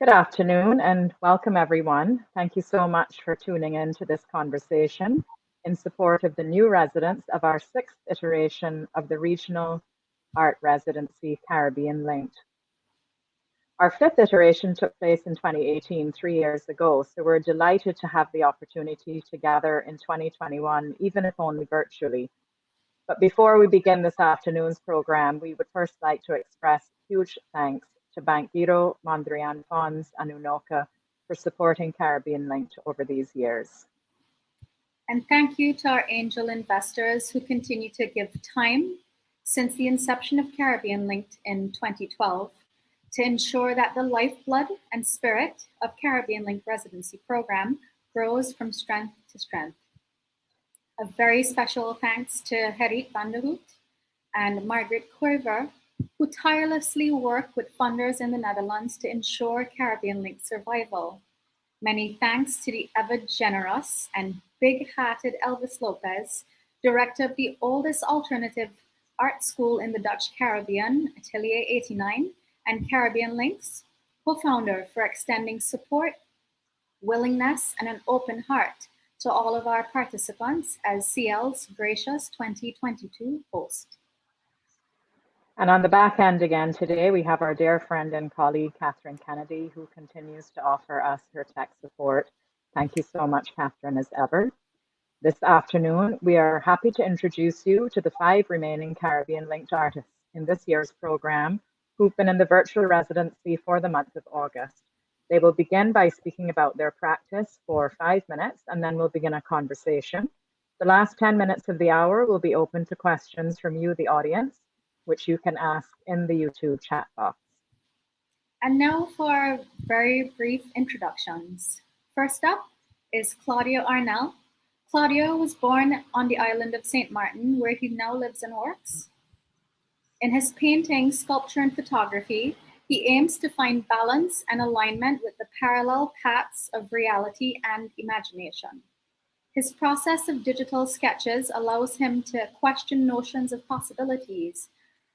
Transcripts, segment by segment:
Good afternoon and welcome everyone. Thank you so much for tuning in to this conversation in support of the new residents of our sixth iteration of the Regional Art Residency Caribbean Linked. Our fifth iteration took place in 2018, 3 years ago, so we're delighted to have the opportunity to gather in 2021, even if only virtually. But before we begin this afternoon's program, we would first like to express huge thanks to Bankiro, Mondrian Funds, and Unoca for supporting Caribbean Linked over these years. And thank you to our angel investors who continue to give time since the inception of Caribbean Linked in 2012 to ensure that the lifeblood and spirit of Caribbean Linked Residency Program grows from strength to strength. A very special thanks to Gerrit van der Hout and Margaret Corver, who tirelessly work with funders in the Netherlands to ensure Caribbean Linked survival. Many thanks to the ever generous and big-hearted Elvis Lopez, director of the oldest alternative art school in the Dutch Caribbean, Atelier 89, and Caribbean Links, co-founder, for extending support, willingness, and an open heart to all of our participants as CL's gracious 2022 host. And on the back end again today, we have our dear friend and colleague, Catherine Kennedy, who continues to offer us her tech support. Thank you so much, Catherine, as ever. This afternoon, we are happy to introduce you to the 5 remaining Caribbean Linked artists in this year's program who've been in the virtual residency for the month of August. They will begin by speaking about their practice for 5 minutes, and then we'll begin a conversation. The last 10 minutes of the hour will be open to questions from you, the audience, which you can ask in the YouTube chat box. And now for our very brief introductions. First up is Claudio Arnell. Claudio was born on the island of St. Martin, where he now lives and works. In his painting, sculpture, and photography, he aims to find balance and alignment with the parallel paths of reality and imagination. His process of digital sketches allows him to question notions of possibilities,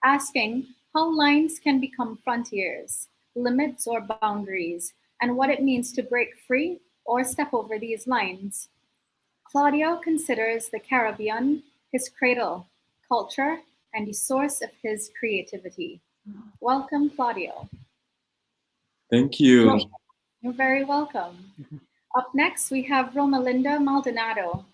asking how lines can become frontiers, limits or boundaries, and what it means to break free or step over these lines. Claudio considers the Caribbean his cradle, culture, and the source of his creativity. Welcome, Claudio. Thank you. You're very welcome. Up next, we have Romelinda Maldonado.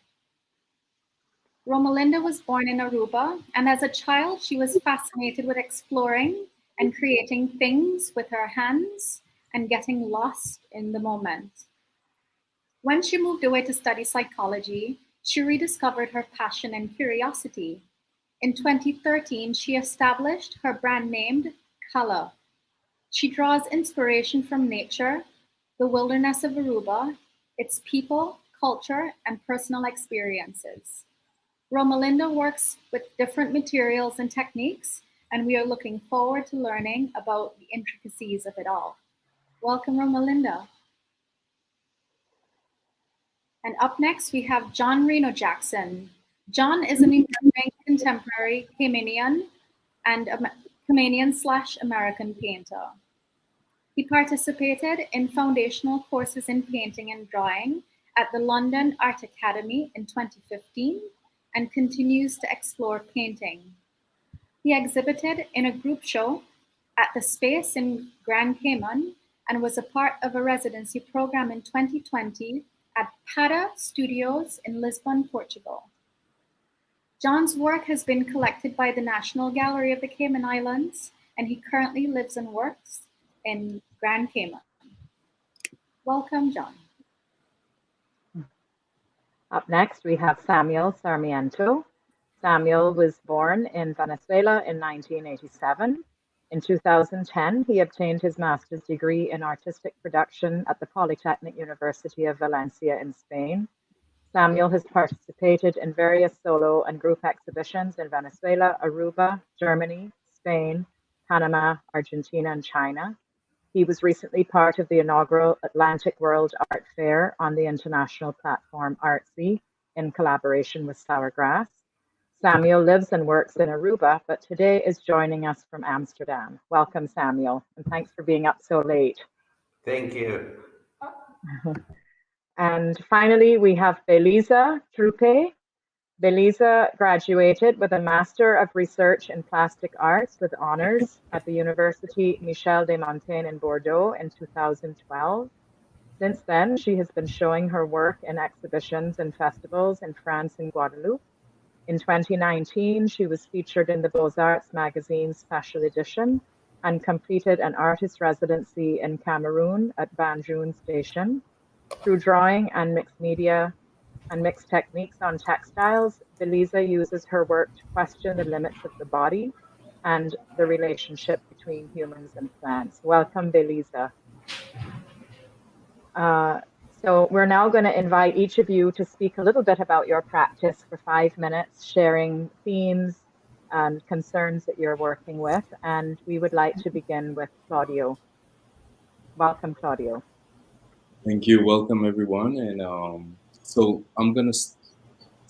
Romelinda was born in Aruba, and as a child, she was fascinated with exploring and creating things with her hands and getting lost in the moment. When she moved away to study psychology, she rediscovered her passion and curiosity. In 2013, she established her brand named Color. She draws inspiration from nature, the wilderness of Aruba, its people, culture, and personal experiences. Romelinda works with different materials and techniques, and we are looking forward to learning about the intricacies of it all. Welcome, Romelinda. And up next, we have John Reno Jackson. John is an emerging contemporary Caymanian and Caymanian/American painter. He participated in foundational courses in painting and drawing at the London Art Academy in 2015 and continues to explore painting. He exhibited in a group show at the Space in Grand Cayman and was a part of a residency program in 2020 at Pada Studios in Lisbon, Portugal. John's work has been collected by the National Gallery of the Cayman Islands, and he currently lives and works in Grand Cayman. Welcome, John. Up next, we have Samuel Sarmiento. Samuel was born in Venezuela in 1987. In 2010, he obtained his master's degree in artistic production at the Polytechnic University of Valencia in Spain. Samuel has participated in various solo and group exhibitions in Venezuela, Aruba, Germany, Spain, Panama, Argentina, and China. He was recently part of the inaugural Atlantic World Art Fair on the international platform Artsy in collaboration with Sourgrass. Samuel lives and works in Aruba, but today is joining us from Amsterdam. Welcome, Samuel, and thanks for being up so late. Thank you. And finally, we have Béliza Troupé. Béliza graduated with a Master of Research in Plastic Arts with honors at the University Michel de Montaigne in Bordeaux in 2012. Since then, she has been showing her work in exhibitions and festivals in France and Guadeloupe. In 2019, she was featured in the Beaux-Arts magazine's special edition and completed an artist residency in Cameroon at Banjul Station. Through drawing and mixed media and mixed techniques on textiles, Béliza uses her work to question the limits of the body and the relationship between humans and plants. Welcome, Béliza. So we're now going to invite each of you to speak a little bit about your practice for 5 minutes, sharing themes and concerns that you're working with. And we would like to begin with Claudio. Welcome, Claudio. Thank you. Welcome, everyone. And so I'm going to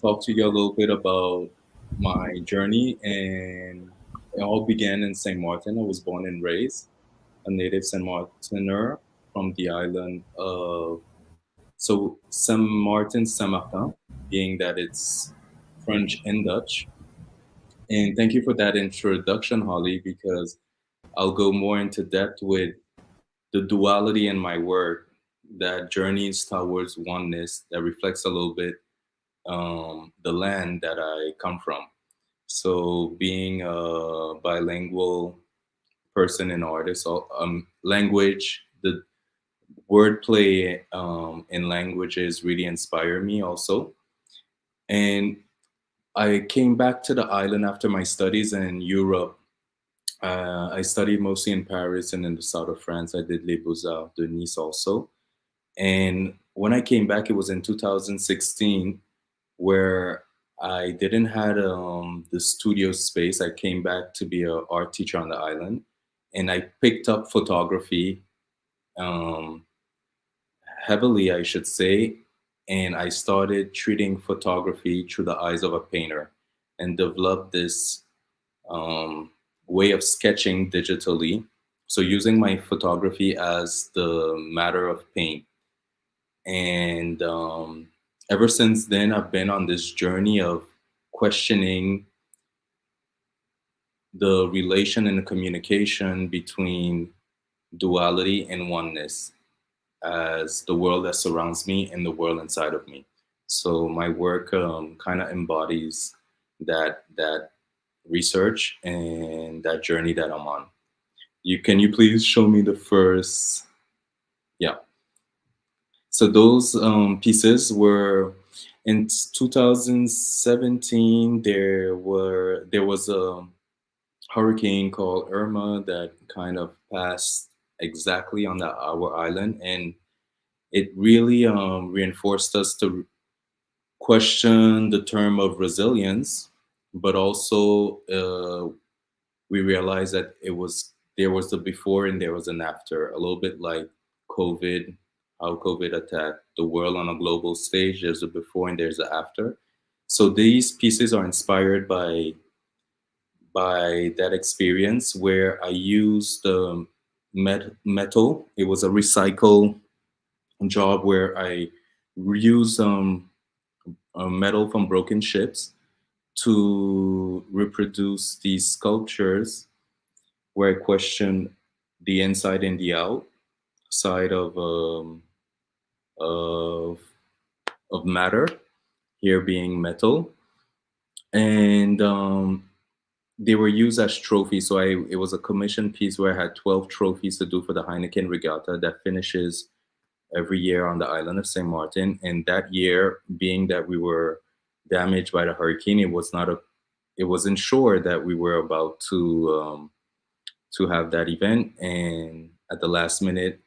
talk to you a little bit about my journey. And it all began in St. Martin. I was born and raised a native St. Martiner from the island of Saint Martin, Saint Martin, being that it's French and Dutch. And thank you for that introduction, Holly, because I'll go more into depth with the duality in my work that journeys towards oneness that reflects a little bit the land that I come from. So being a bilingual person and artist, language, the wordplay in languages really inspire me also. And I came back to the island after my studies in Europe. I studied mostly in Paris and in the south of France. I did Les Beaux-Arts de Nice also. And when I came back, it was in 2016, where I didn't had the studio space. I came back to be an art teacher on the island, and I picked up photography um, heavily, I should say. And I started treating photography through the eyes of a painter and developed this um, way of sketching digitally. So using my photography as the matter of paint. And ever since then, I've been on this journey of questioning the relation and the communication between duality and oneness as the world that surrounds me and the world inside of me. So my work kind of embodies that research and that journey that I'm on. Can you please show me the first? Yeah. So those pieces were in 2017. There was a hurricane called Irma that kind of passed exactly on our island, and it really reinforced us to question the term of resilience, but also we realized that there was the before and there was an after, a little bit like COVID, how COVID attacked the world on a global stage. There's a before and there's a after. So these pieces are inspired by that experience where I used metal. It was a recycle job where I reused metal from broken ships to reproduce these sculptures where I question the inside and the outside of of matter, here being metal, and they were used as trophies. So it was a commission piece where I had 12 trophies to do for the Heineken Regatta that finishes every year on the island of St. Martin. And that year, being that we were damaged by the hurricane, it wasn't sure that we were about to have that event. And at the last minute,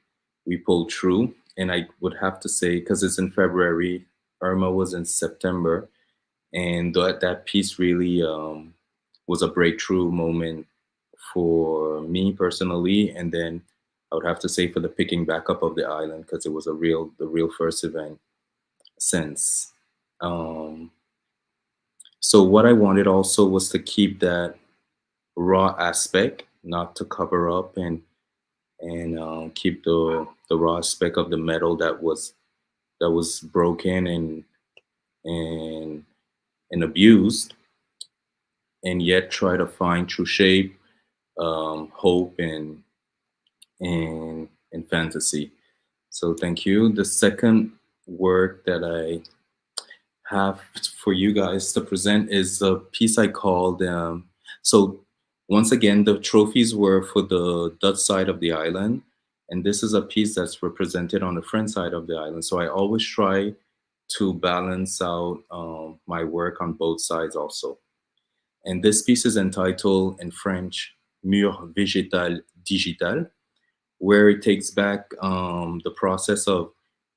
we pulled through. And I would have to say, because it's in February, Irma was in September, and that piece really was a breakthrough moment for me personally. And then I would have to say for the picking back up of the island, because it was the real first event since. So what I wanted also was to keep that raw aspect, not to cover up and keep the raw aspect of the metal that was broken and and abused, and yet try to find true shape, hope, and fantasy. So thank you. The second work that I have for you guys to present is a piece I called. So once again, the trophies were for the Dutch side of the island, and this is a piece that's represented on the French side of the island. So I always try to balance out my work on both sides also. And this piece is entitled in French Mur végétal digital, where it takes back the process of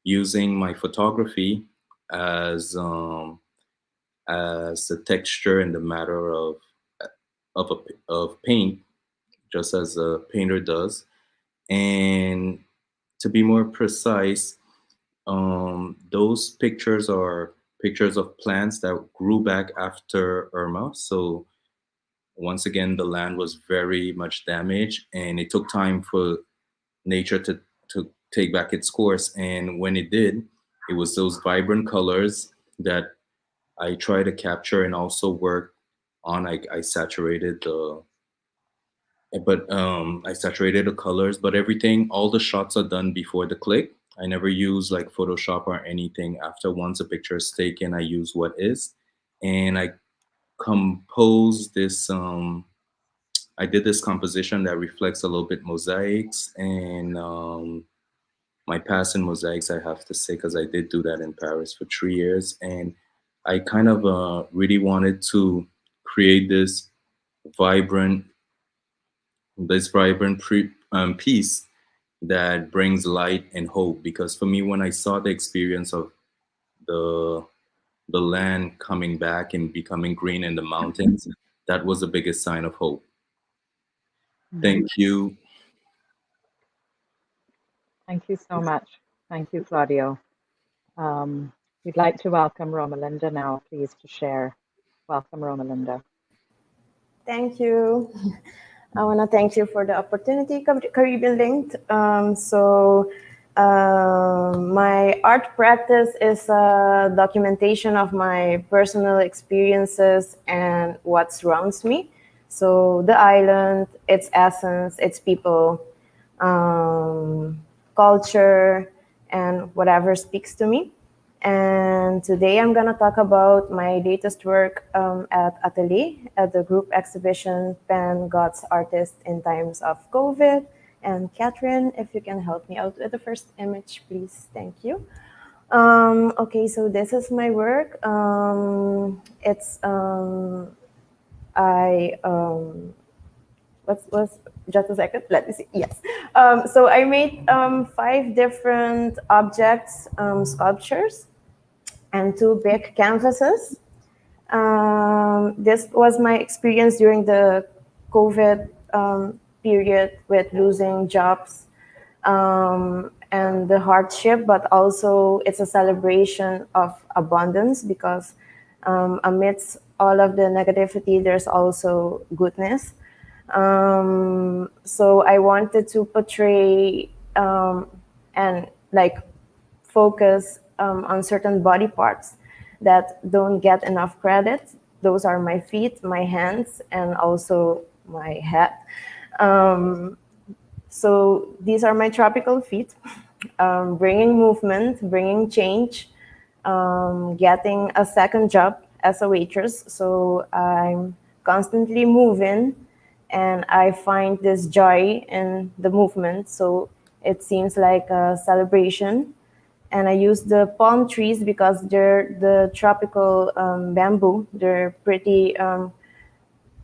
using my photography as the texture and the matter of paint, just as a painter does. And to be more precise, those pictures are pictures of plants that grew back after Irma. So once again, the land was very much damaged, and it took time for nature to take back its course. And when it did, it was those vibrant colors that I try to capture and also work on. I saturated I saturated the colors, but everything, all the shots are done before the click. I never use like Photoshop or anything. After once a picture is taken, I use what is, and I compose this. I did this composition that reflects a little bit mosaics and my past in mosaics, I have to say, because I did do that in Paris for 3 years. And I kind of really wanted to create vibrant, this vibrant piece that brings light and hope. Because for me, when I saw the experience of the the land coming back and becoming green in the mountains, that was the biggest sign of hope. Thank you. Thank you so much. Thank you, Claudio. We'd like to welcome Romelinda now, please, to share. Welcome, Romelinda. Thank you. I want to thank you for the opportunity, Caribbean Linked. My art practice is a documentation of my personal experiences and what surrounds me. So the island, its essence, its people, culture, and whatever speaks to me. And today I'm gonna talk about my latest work at Ateliers, at the group exhibition Pen God's Artist in Times of COVID. And Catherine, if you can help me out with the first image, please. Thank you. Okay, so this is my work. What's just a second, let me see, yes. So I made 5 different objects, sculptures, and 2 big canvases. This was my experience during the COVID period with losing jobs and the hardship, but also it's a celebration of abundance because amidst all of the negativity, there's also goodness. So I wanted to portray and like focus on certain body parts that don't get enough credit. Those are my feet, my hands, and also my head. So these are my tropical feet, bringing movement, bringing change, getting a second job as a waitress. So I'm constantly moving, and I find this joy in the movement. So it seems like a celebration. And I use the palm trees because they're the tropical bamboo. They're pretty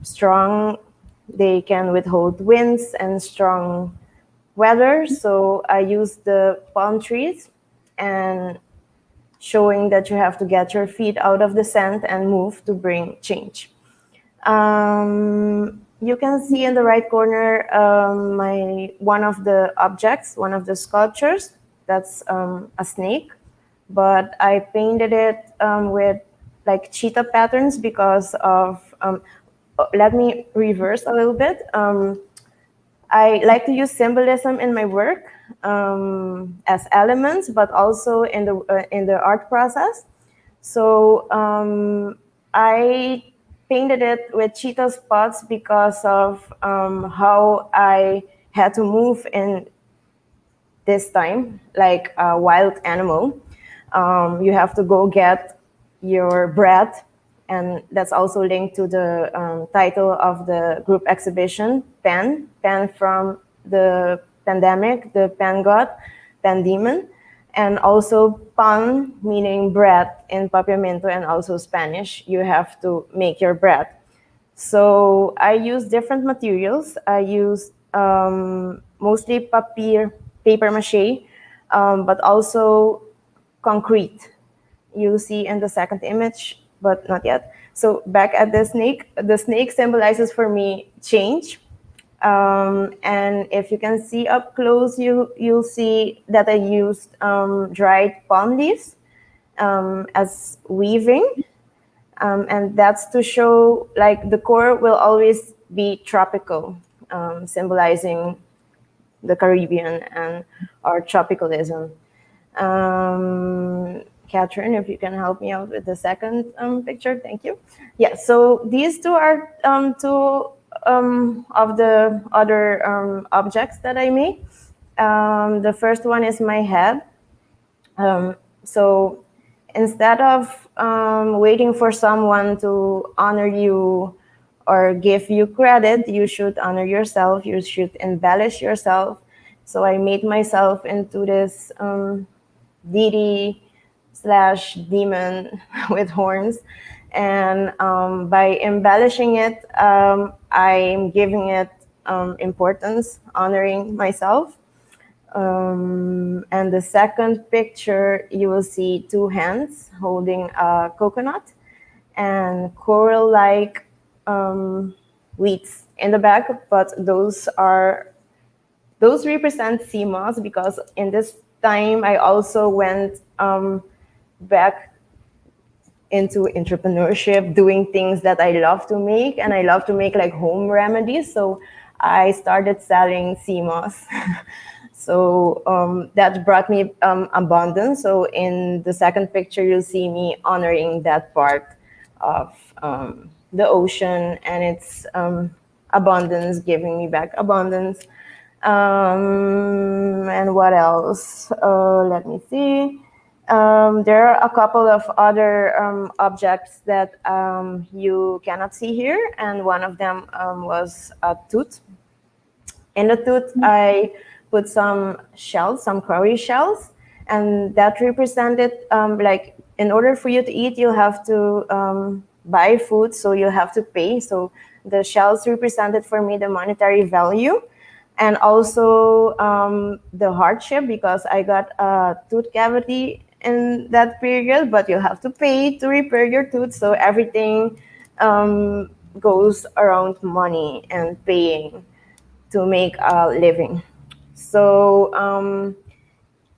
strong. They can withhold winds and strong weather. So I use the palm trees and showing that you have to get your feet out of the sand and move to bring change. You can see in the right corner one of the objects, one of the sculptures. That's a snake, but I painted it with like cheetah patterns because of, let me reverse a little bit. I like to use symbolism in my work as elements, but also in the art process. So I painted it with cheetah spots because of how I had to move in this time, like a wild animal. You have to go get your bread, and that's also linked to the title of the group exhibition, Pan from the pandemic, the pan god, pan demon, and also pan, meaning bread in Papiamento, and also Spanish, you have to make your bread. So I use different materials. I use mostly paper mache, but also concrete. You see in the second image, but not yet. So back at the snake symbolizes for me change. And if you can see up close, you'll see that I used dried palm leaves as weaving. And that's to show like the core will always be tropical, symbolizing the Caribbean and our tropicalism. Catherine, if you can help me out with the second picture, thank you. Yeah, so these two are two of the other objects that I made. The first one is my head. So instead of waiting for someone to honor you or give you credit, you should honor yourself. You should embellish yourself. So I made myself into this deity / demon with horns. And by embellishing it, I'm giving it importance, honoring myself. And the second picture, you will see two hands holding a coconut and coral-like weeds in the back, but those represent sea moss, because in this time I also went back into entrepreneurship, doing things that I love to make, and I love to make like home remedies. So I started selling sea moss. So that brought me abundance. So in the second picture, you'll see me honoring that part of the ocean and its abundance, giving me back abundance. And what else? Let me see. There are a couple of other objects that you cannot see here, and one of them was a tooth. In the tooth, I put some shells, some cowrie shells, and that represented like in order for you to eat, you have to buy food, so you have to pay. So the shells represented for me the monetary value, and also the hardship, because I got a tooth cavity in that period, but you have to pay to repair your tooth. So everything goes around money and paying to make a living. So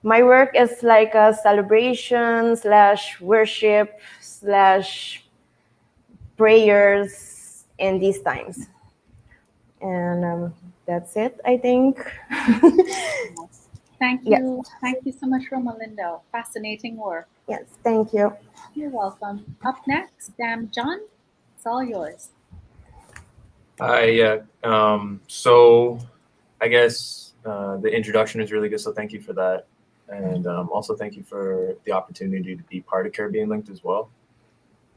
my work is like a celebration / worship / prayers in these times. And that's it, I think. Thank you. Yes. Thank you so much, Roma Linda. Fascinating work. Yes, thank you. You're welcome. Up next, John, it's all yours. Hi, so I guess the introduction is really good, so thank you for that. And also thank you for the opportunity to be part of Caribbean Linked as well.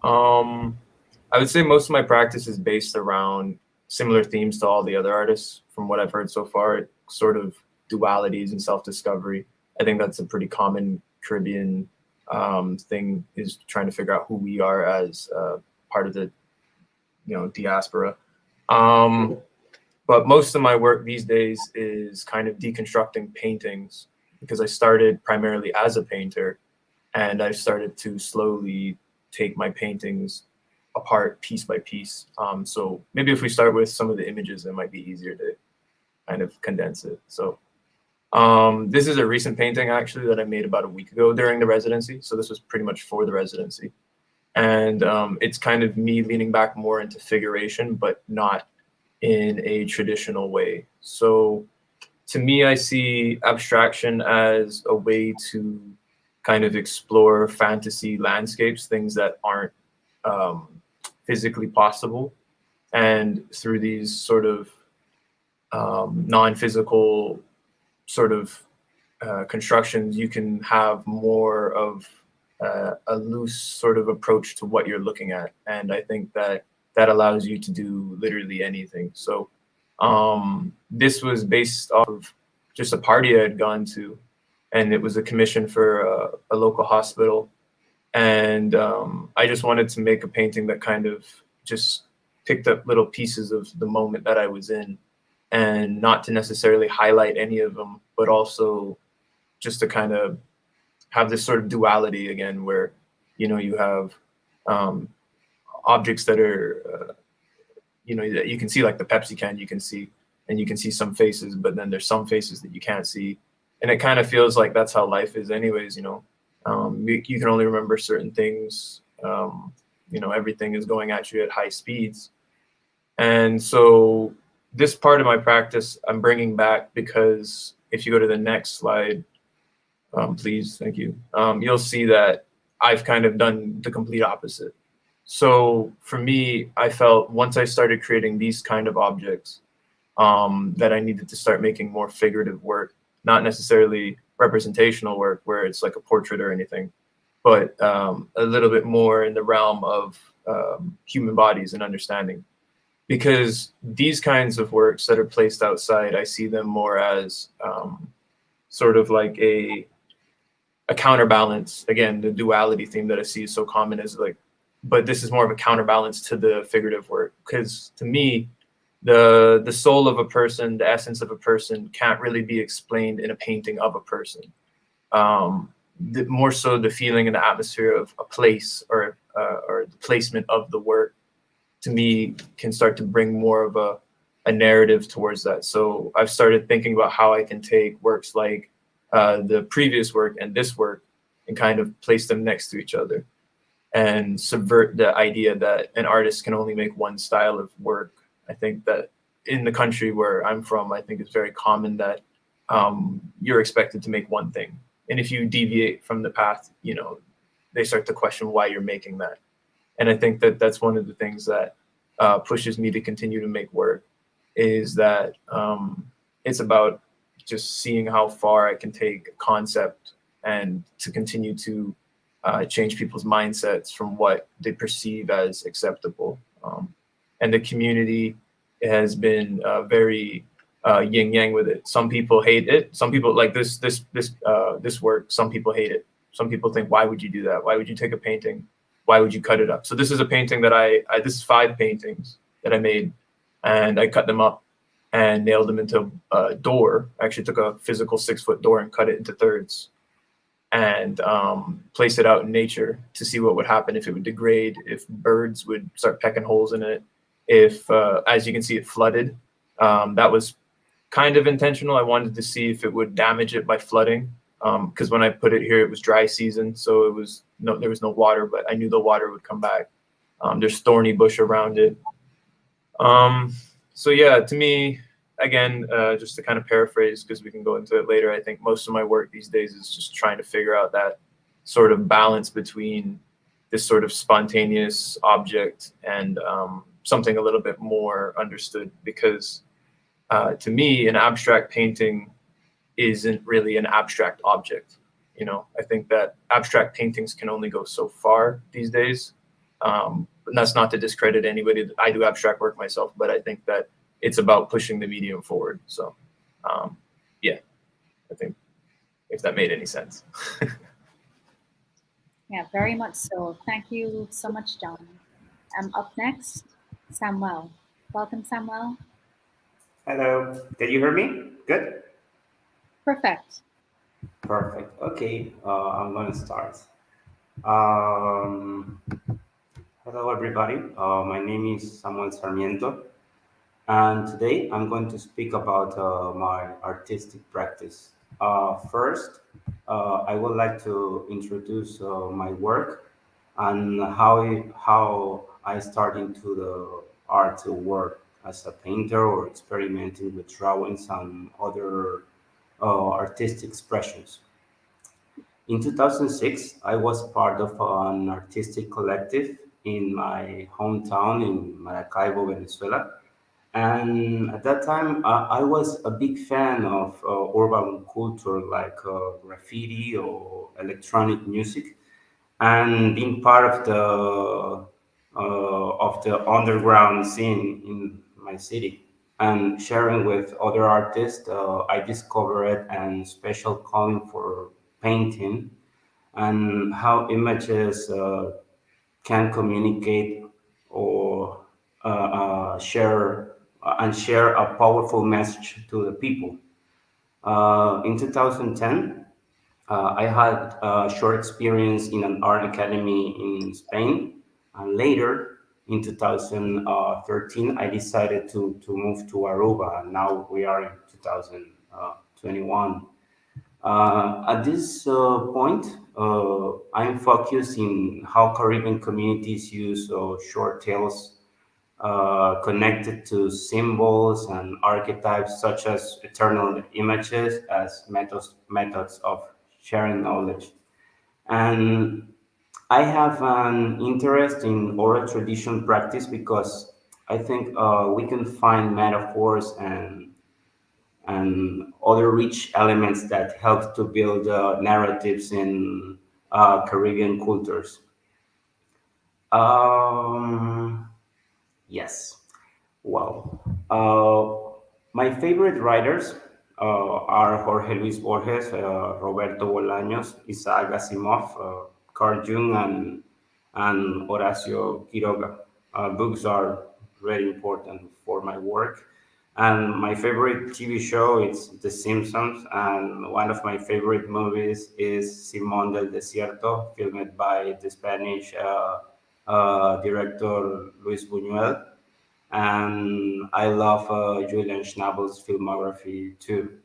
I would say most of my practice is based around similar themes to all the other artists from what I've heard so far, sort of dualities and self-discovery. I think that's a pretty common Caribbean thing, is trying to figure out who we are as part of the diaspora. But most of my work these days is kind of deconstructing paintings, because I started primarily as a painter, and I've started to slowly take my paintings apart piece by piece. So maybe if we start with some of the images, it might be easier to kind of condense it. So this is a recent painting actually that I made about a week ago during the residency. So this was pretty much for the residency. And it's kind of me leaning back more into figuration, but not in a traditional way. So to me, I see abstraction as a way to kind of explore fantasy landscapes, things that aren't physically possible. And through these sort of non-physical sort of constructions, you can have more of a loose sort of approach to what you're looking at. And I think that that allows you to do literally anything. So this was based off of just a party I had gone to, and it was a commission for a local hospital. And I just wanted to make a painting that kind of just picked up little pieces of the moment that I was in, and not to necessarily highlight any of them, but also just to kind of have this sort of duality again, where, you know, you have objects that are, you know, that you can see, like the Pepsi can, you can see, and you can see some faces, but then there's some faces that you can't see. And it kind of feels like that's how life is anyways, you know. You can only remember certain things. You know, everything is going at you at high speeds. And so this part of my practice I'm bringing back, because if you go to the next slide, please, thank you, you'll see that I've kind of done the complete opposite. So for me, I felt once I started creating these kind of objects, that I needed to start making more figurative work, not necessarily representational work where it's like a portrait or anything, but a little bit more in the realm of human bodies and understanding. Because these kinds of works that are placed outside, I see them more as sort of like a counterbalance. Again, the duality theme that I see is so common, is like, but this is more of a counterbalance to the figurative work. Because to me, the soul of a person, the essence of a person, can't really be explained in a painting of a person. More so the feeling and the atmosphere of a place, or the placement of the work, to me, can start to bring more of a narrative towards that. So I've started thinking about how I can take works like the previous work and this work and kind of place them next to each other, and subvert the idea that an artist can only make one style of work. I think that in the country where I'm from, I think it's very common that you're expected to make one thing. And if you deviate from the path, you know, they start to question why you're making that. And I think that that's one of the things that pushes me to continue to make work, is that it's about just seeing how far I can take a concept and to continue to change people's mindsets from what they perceive as acceptable. And the community has been very yin yang with it. Some people hate it. Some people like this work. Some people hate it. Some people think, why would you do that? Why would you take a painting? Why would you cut it up? So this is a painting that this is 5 paintings that I made, and I cut them up and nailed them into a door. I actually took a physical 6-foot door and cut it into thirds, and placed it out in nature to see what would happen if it would degrade, if birds would start pecking holes in it, if, as you can see, it flooded. That was kind of intentional. I wanted to see if it would damage it by flooding, because when I put it here, it was dry season, so there was no water, but I knew the water would come back. There's thorny bush around it. So yeah, to me, again, just to kind of paraphrase, because we can go into it later, I think most of my work these days is just trying to figure out that sort of balance between this sort of spontaneous object and something a little bit more understood. Because to me, an abstract painting isn't really an abstract object. You know, I think that abstract paintings can only go so far these days. And that's not to discredit anybody. I do abstract work myself, but I think that it's about pushing the medium forward. So, yeah, I think if that made any sense. Yeah, very much so. Thank you so much, John. Up next, Samuel. Welcome, Samuel. Hello, can you hear me? Good? Perfect. Perfect. Okay, I'm going to start. Um, Hello, everybody. My name is Samuel Sarmiento, and today I'm going to speak about my artistic practice. First, I would like to introduce my work and how I start into the art work as a painter or experimenting with drawings and other artistic expressions. In 2006, I was part of an artistic collective in my hometown in Maracaibo, Venezuela. And at that time, I was a big fan of urban culture like graffiti or electronic music, and being part of the underground scene in my city and sharing with other artists. I discovered a special calling for painting and how images can communicate or share a powerful message to the people. In 2010, I had a short experience in an art academy in Spain, and later in 2013, I decided to move to Aruba, and now we are in 2021. At this point, I'm focused in how Caribbean communities use short tales connected to symbols and archetypes such as eternal images as methods of sharing knowledge. And I have an interest in oral tradition practice because I think we can find metaphors and other rich elements that help to build narratives in Caribbean cultures. Um, yes. Wow. My favorite writers are Jorge Luis Borges, Roberto Bolaños, Isaac Asimov, Carl Jung, and Horacio Quiroga. Books are very important for my work. And my favorite TV show is The Simpsons, and one of my favorite movies is Simón del Desierto, filmed by the Spanish director Luis Buñuel, and I love Julian Schnabel's filmography too.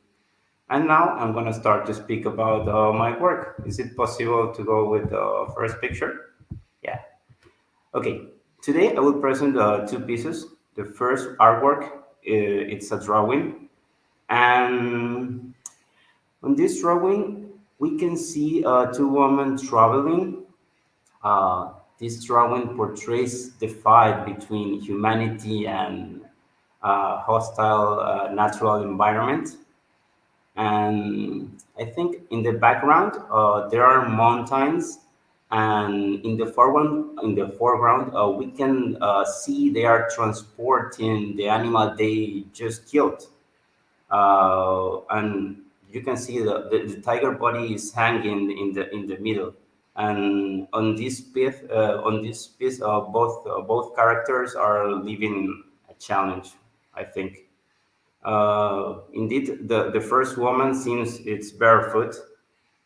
And now I'm going to start to speak about my work. Is it possible to go with the first picture? Yeah. Okay. Today I will present two pieces. The first artwork, it's a drawing, and on this drawing we can see two women traveling. This drawing portrays the fight between humanity and hostile natural environment. And I think in the background there are mountains, and in the foreground, we can see they are transporting the animal they just killed, and you can see the tiger body is hanging in the middle. And on this piece, both characters are living a challenge, I think. Indeed, the first woman seems it's barefoot,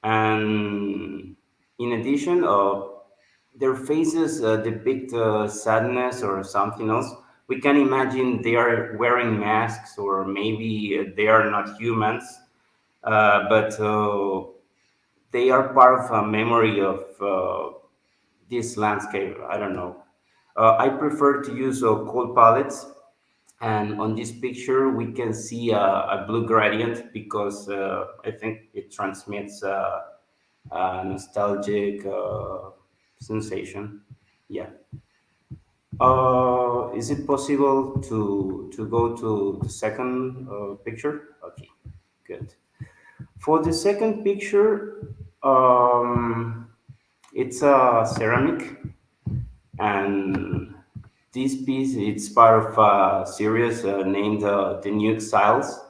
and in addition, their faces depict sadness or something else. We can imagine they are wearing masks, or maybe they are not humans, but they are part of a memory of this landscape. I don't know. I prefer to use cold palettes, and on this picture we can see a blue gradient because I think it transmits a nostalgic sensation. Yeah. Is it possible to go to the second picture? Okay, good. For the second picture, it's a ceramic, and this piece it's part of a series named The New Exiles.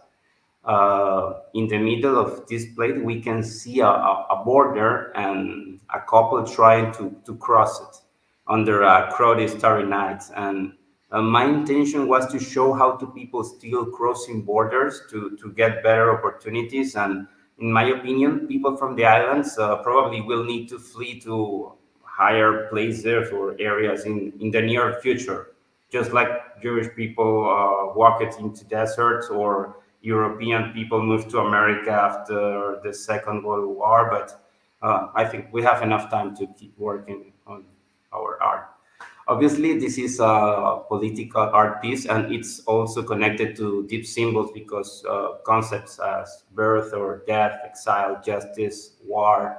In the middle of this plate, we can see a border and a couple trying to cross it under a crowded starry night. And my intention was to show how two people still crossing borders to get better opportunities. And in my opinion, people from the islands probably will need to flee to higher places or areas in the near future, just like Jewish people walked into deserts, or European people moved to America after the Second World War. But I think we have enough time to keep working on our art. Obviously, this is a political art piece, and it's also connected to deep symbols because concepts as birth or death, exile, justice, war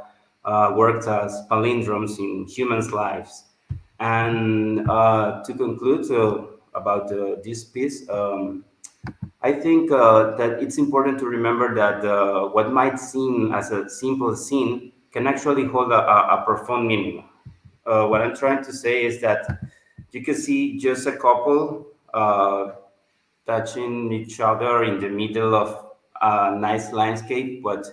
worked as palindromes in humans' lives. And to conclude about this piece, I think that it's important to remember that what might seem as a simple scene can actually hold a profound meaning. What I'm trying to say is that you can see just a couple touching each other in the middle of a nice landscape, but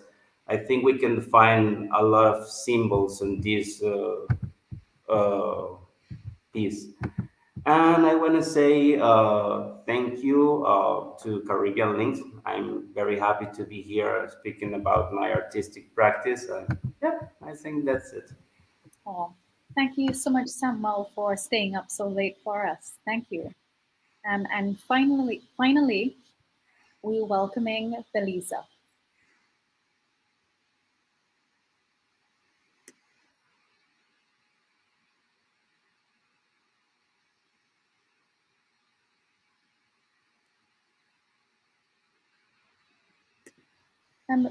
I think we can find a lot of symbols in this uh, piece. And I want to say thank you to Caribbean Links. I'm very happy to be here speaking about my artistic practice. Yeah, I think that's it. Oh, thank you so much, Samuel, for staying up so late for us. Thank you. And finally, we're welcoming Béliza.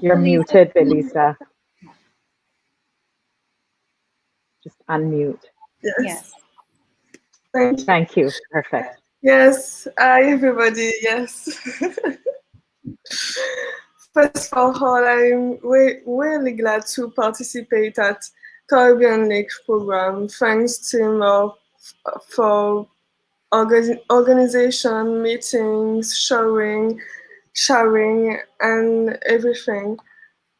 You're Béliza. muted, Béliza. Just unmute. Yes. Thank you. Perfect. Yes. Hi, everybody. Yes. First of all, I'm really glad to participate at Caribbean Lake program. Thanks to for organization, meetings, sharing, and everything.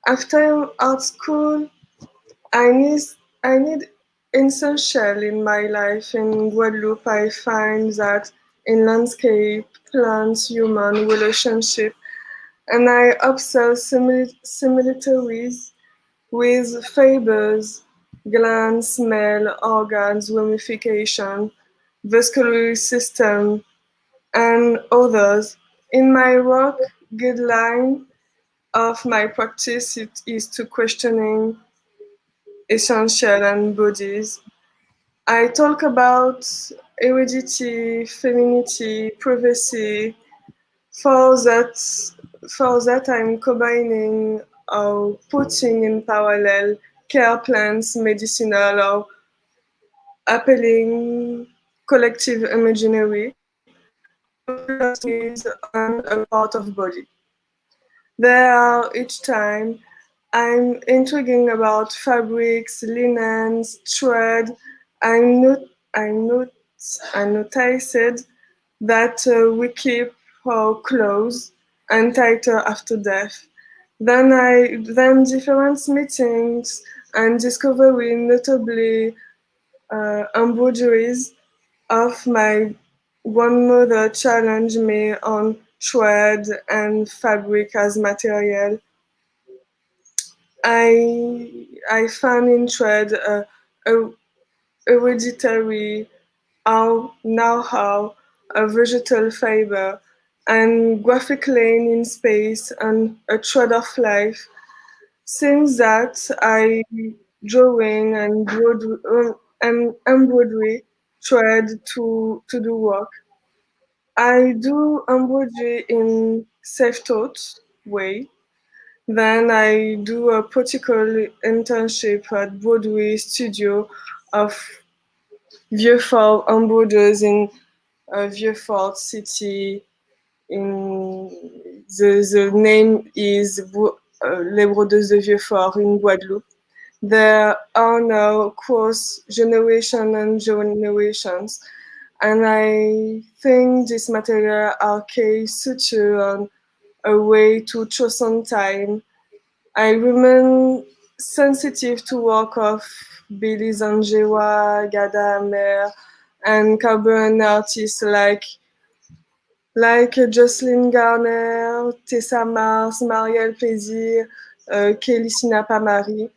After art school, I need essential in my life. In Guadeloupe, I find that in landscape, plants, human relationship, and I observe similarities with fibers, glands, smell, organs, ramification, vascular system, and others. In my work guideline of my practice, it is to questioning essential and bodies. I talk about heredity, femininity, privacy. For that, for that, I'm combining or putting in parallel care plans, medicinal or appealing collective imaginary, is on a part of body. There are each time I'm intriguing about fabrics, linens, thread. I'm not, I'm not, I noticed that we keep our clothes and tighter after death. Then different meetings and discovery, notably embroideries of my grandmother challenged me on thread and fabric as material. I found in thread a hereditary know-how, a vegetal fiber, and graphic lane in space and a thread of life. Since that, I drawing and embroidery thread to do work. I do embroidery in self-taught way. Then I do a practical internship at Broadway Studio of Vieux-Fort embroiders in Vieux-Fort City. In the name is Les Brodeuses de Vieux-Fort in Guadeloupe. There are now cross generation and generations, and I think this material are key suture on a way to trust on time. I remain sensitive to work of Béliza, Gada Amer, and Caribbean artists like Jocelyn Garner, Tessa Mars, Marielle Plaisir, Kelly Sinapa-Marie.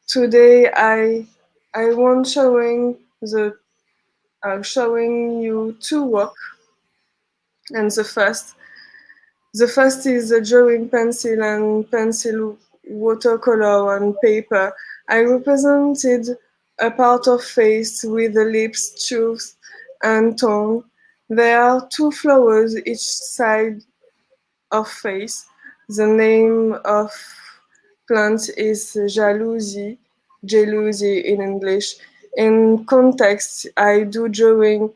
Today I want showing you two work, and the first is a drawing pencil and pencil watercolor on paper. I represented a part of face with the lips, tooth, and tongue. There are two flowers each side of face. The name of plant is jalousie, jealousy in English. In context, I do drawing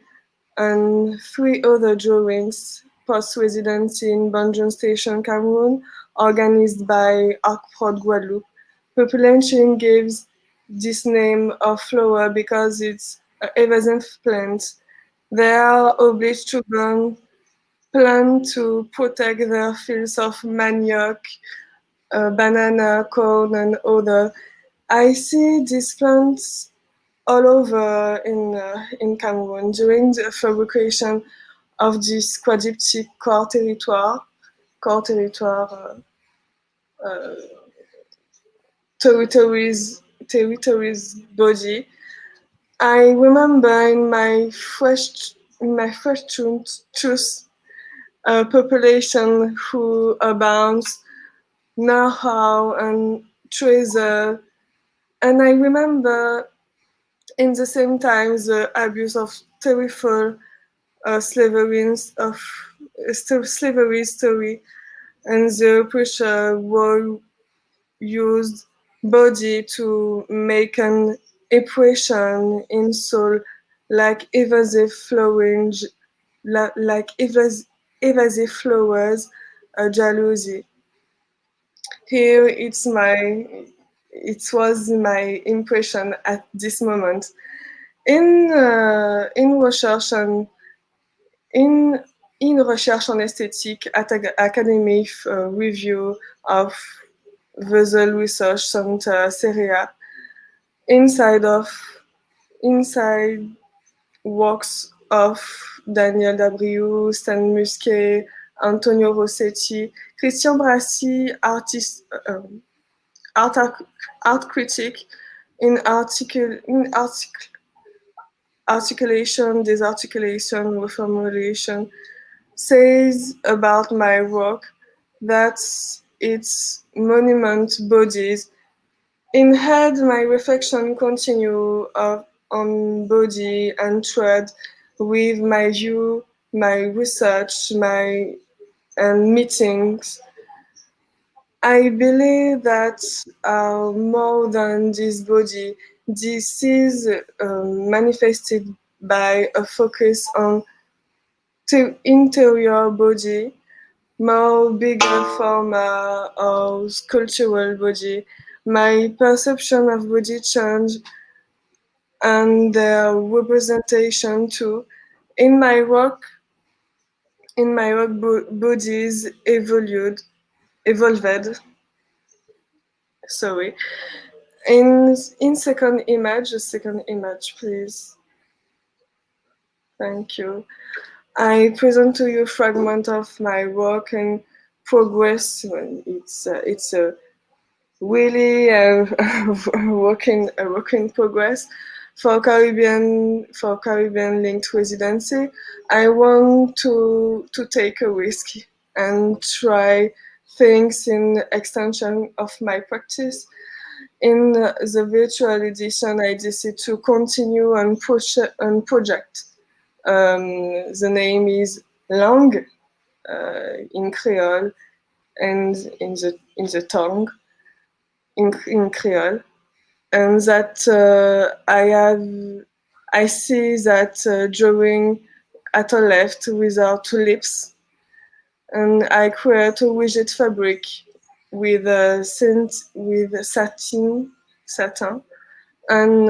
and 3 other drawings post-residency in Banjul Station, Cameroon, organized by ArcProd Guadeloupe. Population gives this name of flower because it's an invasive plant. They are obliged to burn plant to protect their fields of manioc, banana, corn, and other. I see these plants all over in Cameroon during the fabrication of this quadriptyque core territoire, territories body. I remember in my first choose a population who abounds know-how and treasure, and I remember in the same time the abuse of terrible slavery story and the pressure war used body to make an impression in soul like evasive flowing like evasive flowers, jealousy. Here it was my impression at this moment. In research and in recherche en esthétique at academic review of Vessel Research Center Syria, inside works of Daniel Dabriou, Stan Musquet, Antonio Rossetti, Christian Brassi, art critic in articulation, disarticulation, reformulation, says about my work that its monument bodies. In head, my reflection continue on body and thread with my view, my research, and meetings. I believe that more than this body, this is manifested by a focus on interior body, more bigger format or sculptural body. My perception of body change and their representation too. In my work, bodies evolved. Sorry. In second image, please. Thank you. I present to you a fragment of my work in progress. It's a really work in progress for Caribbean linked residency. I want to take a risk and try things in extension of my practice. In the virtual edition, I decided to continue and project. The name is Langue in Creole and in the tongue in Creole, and that I see that drawing at the left without two lips, and I create a rigid fabric with satin and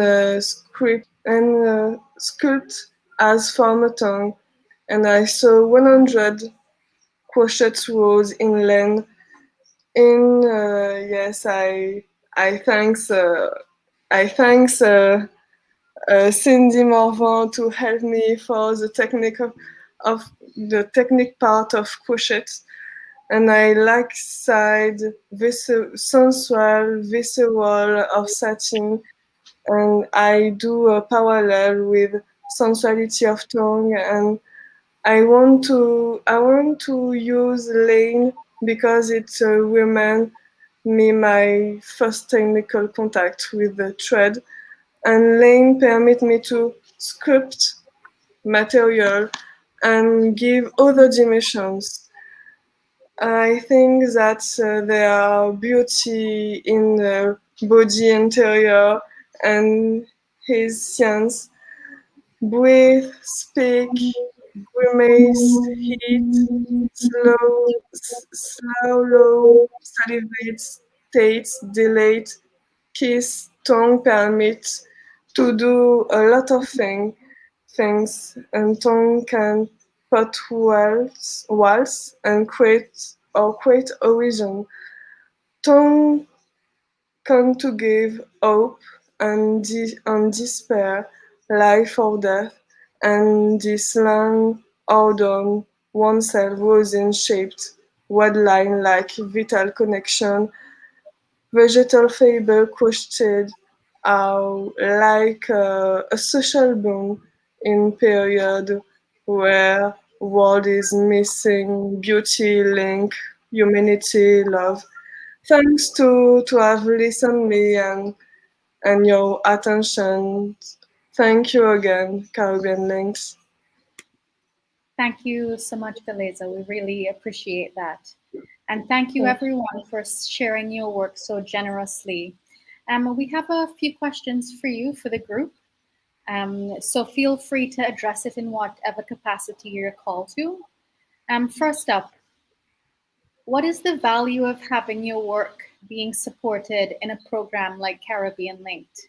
sculpt as form a tongue, and I saw 100 crochet rows in length. In yes, I thanks Cindy Morvan to help me for the technique of the technique part of crochet, and I like side sensual visceral of satin, and I do a parallel with sensuality of tongue, and I want to use lane because it remind me my first technical contact with the thread, and laying permit me to sculpt material and give other dimensions. I think that there are beauty in the body interior and his science. Breathe, speak, grimace, heat, slow, salivate, states, delete, kiss, tongue permit to do a lot of things, and tongue can put walls and create origin. Tongue come to give hope and despair, life or death, and this long order oneself was in shaped word line like vital connection, vegetal fiber crusted out like a social bond in period where world is missing beauty, link, humanity, love. Thanks to have listened me and your attention. Thank you again, Caribbean Links. Thank you so much, Béliza. We really appreciate that. And thank you everyone for sharing your work so generously. We have a few questions for you for the group. So feel free to address it in whatever capacity you're called to. First up, what is the value of having your work being supported in a program like Caribbean Linked?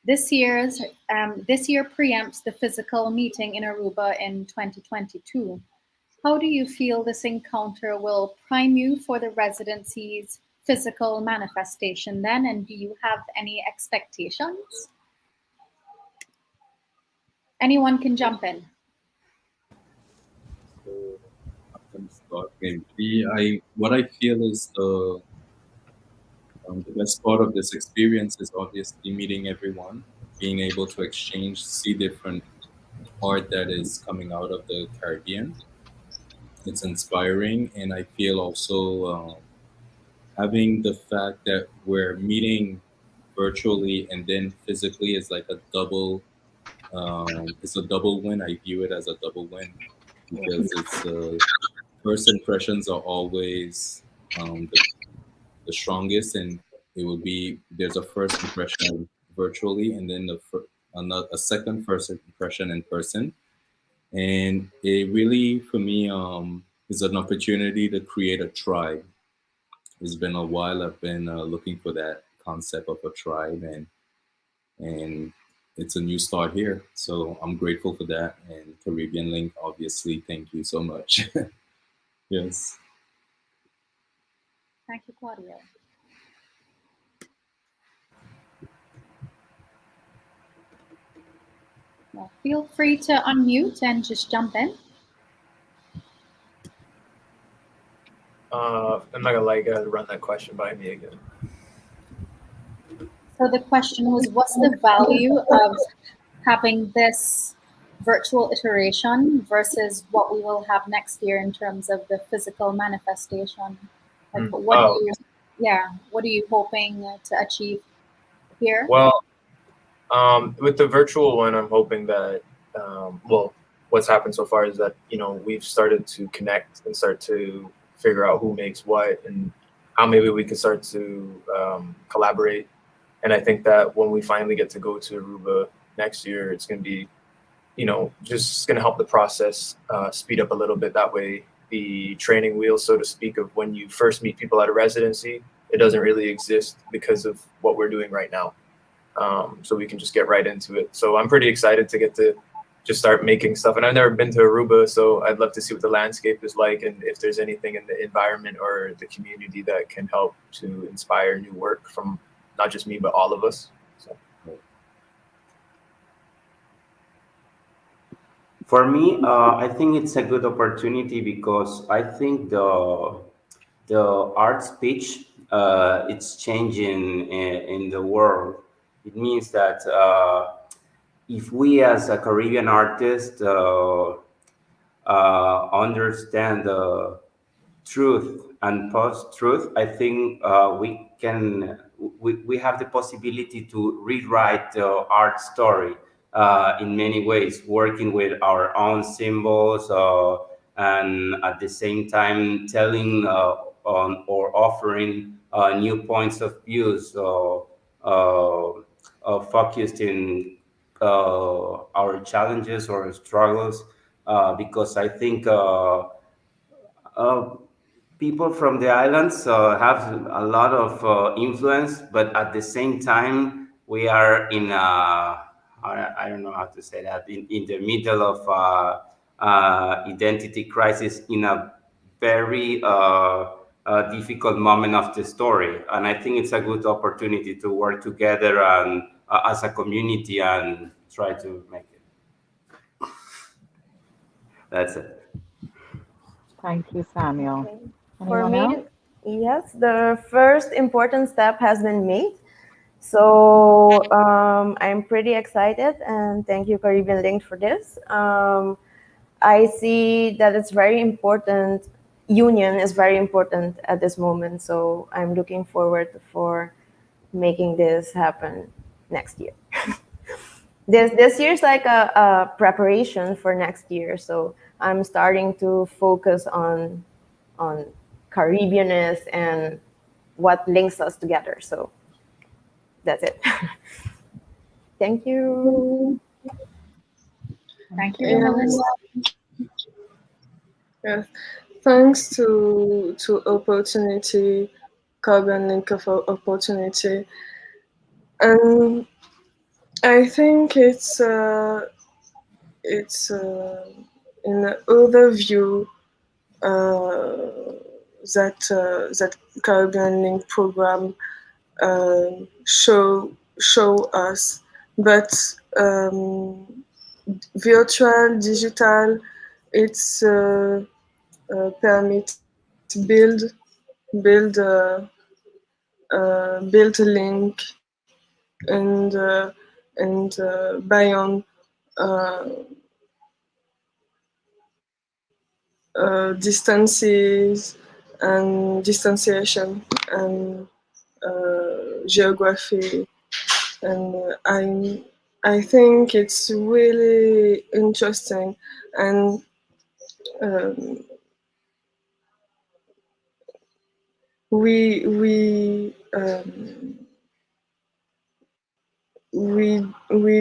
This year preempts the physical meeting in Aruba in 2022. How do you feel this encounter will prime you for the residency's physical manifestation then? And do you have any expectations? Anyone can jump in. So I'm gonna start. Maybe what I feel is the best part of this experience is obviously meeting everyone, being able to exchange, see different art that is coming out of the Caribbean. It's inspiring, and I feel also having the fact that we're meeting virtually and then physically is like a double. It's a double win. I view it as a double win because it's first impressions are always the strongest, and it would be there's a first impression virtually, and then a second first impression in person, and it really for me is an opportunity to create a tribe. It's been a while. I've been looking for that concept of a tribe, and it's a new start here. So I'm grateful for that. And Caribbean Link, obviously, thank you so much. Yes. Thank you, Claudio. Well, feel free to unmute and just jump in. I'm not gonna lie, you gotta run that question by me again. So the question was, what's the value of having this virtual iteration versus what we will have next year in terms of the physical manifestation? Like, what are you hoping to achieve here? Well, with the virtual one, I'm hoping that, what's happened so far is that, we've started to connect and start to figure out who makes what and how maybe we could start to collaborate. And I think that when we finally get to go to Aruba next year, it's going to be, just going to help the process speed up a little bit. That way, the training wheel, so to speak, of when you first meet people at a residency, it doesn't really exist because of what we're doing right now. So we can just get right into it. So I'm pretty excited to get to just start making stuff. And I've never been to Aruba, so I'd love to see what the landscape is like and if there's anything in the environment or the community that can help to inspire new work from not just me, but all of us. So. For me, I think it's a good opportunity because I think the art speech it's changing in the world. It means that if we as a Caribbean artist understand the truth and post truth, I think we have the possibility to rewrite the art story in many ways, working with our own symbols and at the same time telling on or offering new points of views focused in our challenges or struggles, because I think uh, people from the islands have a lot of influence, but at the same time, we are in I don't know how to say that, in the middle of identity crisis in a very difficult moment of the story. And I think it's a good opportunity to work together and as a community and try to make it. That's it. Thank you, Samuel. Okay. For Anyone me, else? yes, the first important step has been made. So I'm pretty excited, and thank you, Caribbean Linked, for this. I see that it's very important. Union is very important at this moment. So I'm looking forward for making this happen next year. This year's like a preparation for next year. So I'm starting to focus on Caribbeanness and what links us together. So that's it. Thank you. Thank you, Yes. Romelinda. Yes. Thanks to opportunity, Carbon Link of opportunity, and I think it's in the overview that Caribbean Link program show us, but virtual digital, it's permit build build a link and beyond distances and distanciation and geography, and I think it's really interesting, and um, we we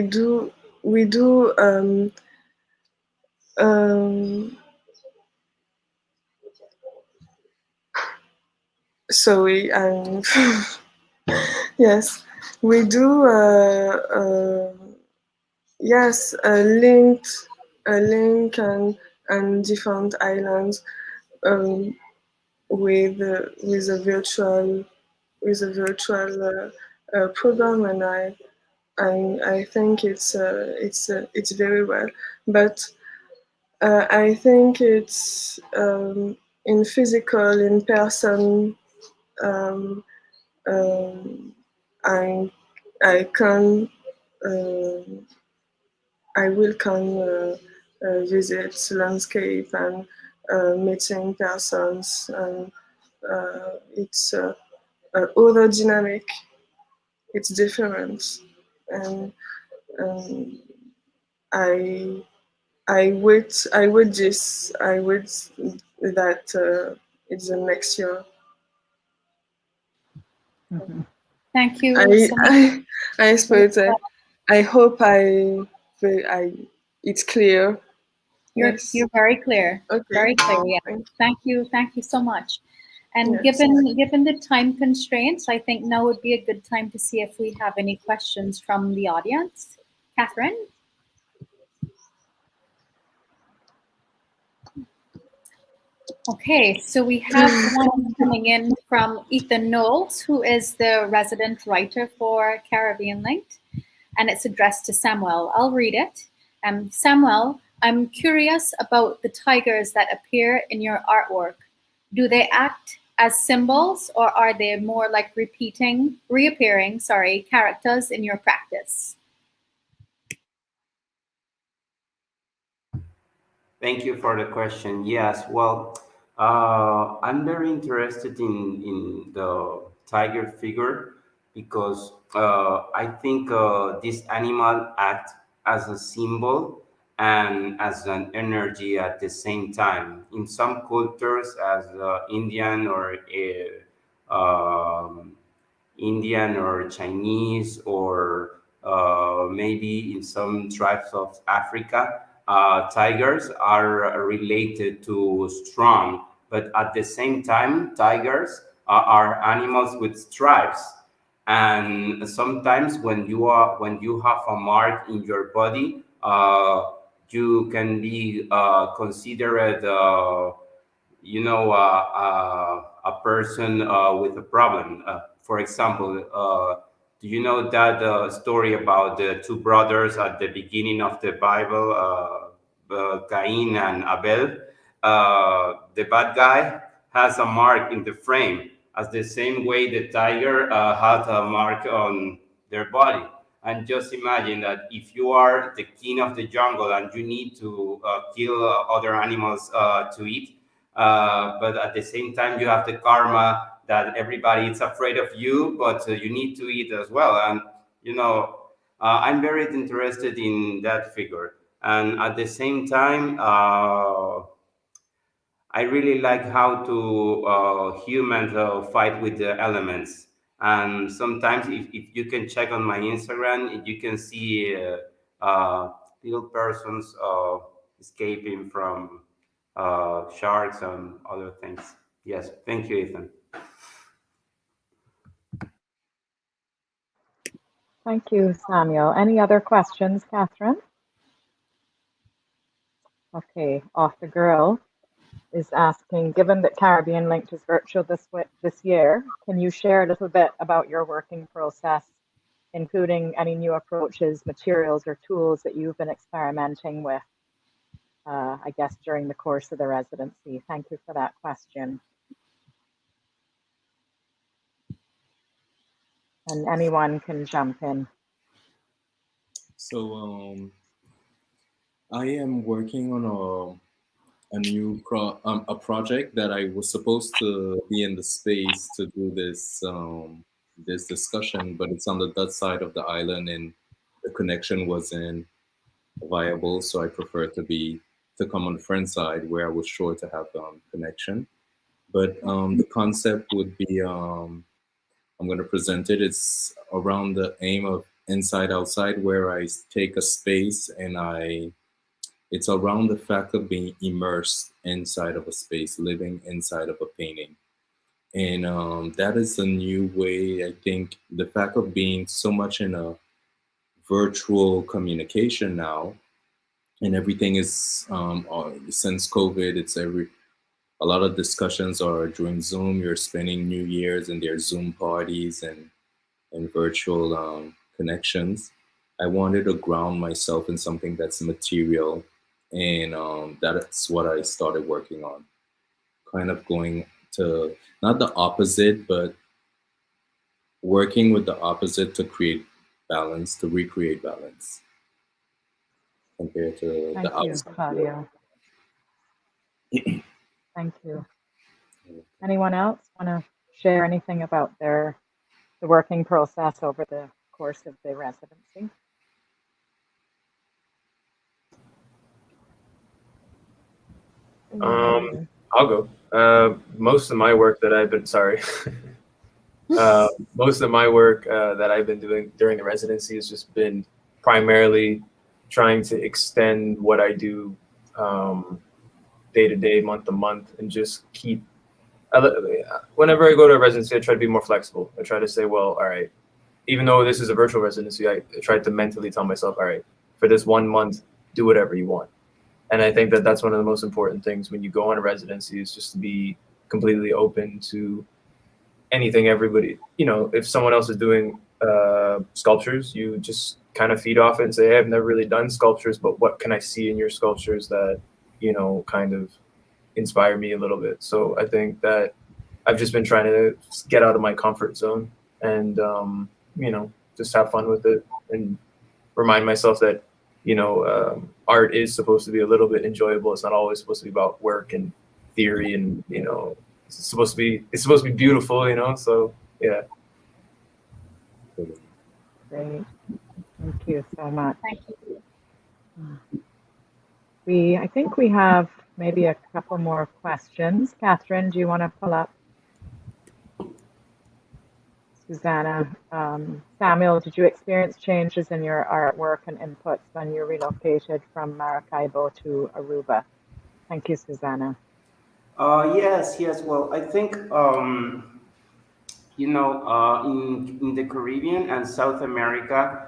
do um, sorry, yes, we do yes, a link and different islands um, with a virtual program, and I think it's very well, but I think it's in physical, in person. Um, um, I I can I will can visit landscape and meeting persons, and it's other dynamic. It's different, and um, I I wait this I wait that it's the next year. Mhm. Thank you I so much. I suppose I hope it's clear. Yes. You're very clear. Okay. Very clear. Yeah. Thank you. Thank you so much. And Yes. given the time constraints, I think now would be a good time to see if we have any questions from the audience. Catherine? Okay, so we have one coming in from Ethan Knowles, who is the resident writer for Caribbean Linked, and it's addressed to Samuel. I'll read it. Samuel, I'm curious about the tigers that appear in your artwork. Do they act as symbols, or are they more like reappearing characters in your practice? Thank you for the question. Yes, well, I'm very interested in the tiger figure because I think this animal act as a symbol and as an energy at the same time. In some cultures, as Indian or Indian or Chinese, or maybe in some tribes of Africa, tigers are related to strong. But at the same time, tigers are animals with stripes. And sometimes when you have a mark in your body, you can be considered a person with a problem. For example, do you know that story about the two brothers at the beginning of the Bible, Cain and Abel? The bad guy has a mark in the frame, as the same way the tiger had a mark on their body. And just imagine that if you are the king of the jungle and you need to kill other animals to eat, but at the same time you have the karma that everybody is afraid of you, but you need to eat as well. And I'm very interested in that figure. And at the same time, I really like how to humans fight with the elements. And sometimes, if you can check on my Instagram, you can see little persons escaping from sharks and other things. Yes, thank you, Ethan. Thank you, Samuel. Any other questions, Catherine? Okay, Off the Girl is asking, given that Caribbean Linked is virtual this year, can you share a little bit about your working process, including any new approaches, materials, or tools that you've been experimenting with, I guess, during the course of the residency? Thank you for that question. And anyone can jump in. So I am working on a new project that I was supposed to be in the space to do this discussion, but it's on the Dutch side of the island and the connection wasn't viable, so I prefer to come on the French side where I was sure to have connection. But the concept would be I'm going to present it. It's around the aim of inside outside, where I take a space and it's around the fact of being immersed inside of a space, living inside of a painting. And that is a new way, I think, the fact of being so much in a virtual communication now, and everything is, since COVID, a lot of discussions are during Zoom. You're spending New Year's and there's Zoom parties and virtual connections. I wanted to ground myself in something that's material, and that's what I started working on. Kind of going to not the opposite, but working with the opposite to create balance, to recreate balance compared to Thank the you, outside. Claudio. Thank you. Anyone else want to share anything about the working process over the course of the residency? I'll go. Most of my work that I've been most of my work that I've been doing during the residency has just been primarily trying to extend what I do day to day, month to month, and just keep. Whenever I go to a residency, I try to be more flexible. I try to say, well, all right, even though this is a virtual residency, I try to mentally tell myself, all right, for this 1 month, do whatever you want. And I think that that's one of the most important things when you go on a residency, is just to be completely open to anything. Everybody, if someone else is doing sculptures, you just kind of feed off it and say, hey, I've never really done sculptures, but what can I see in your sculptures that, kind of inspire me a little bit? So I think that I've just been trying to get out of my comfort zone and, just have fun with it and remind myself that, art is supposed to be a little bit enjoyable. It's not always supposed to be about work and theory and, it's supposed to be beautiful, so yeah. Absolutely. Great. Thank you so much. Thank you. I think we have maybe a couple more questions. Catherine, do you want to pull up Susanna? Samuel, did you experience changes in your artwork and inputs when you relocated from Maracaibo to Aruba? Thank you, Susanna. Yes. Well, I think in the Caribbean and South America,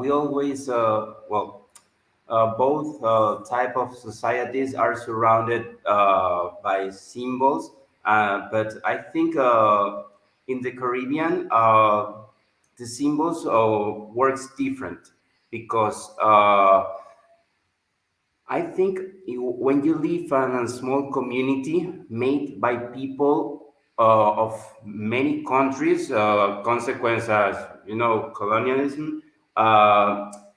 we always both type of societies are surrounded by symbols, but I think in the Caribbean, the symbols works different because I think when you live in a small community made by people of many countries, consequences, colonialism,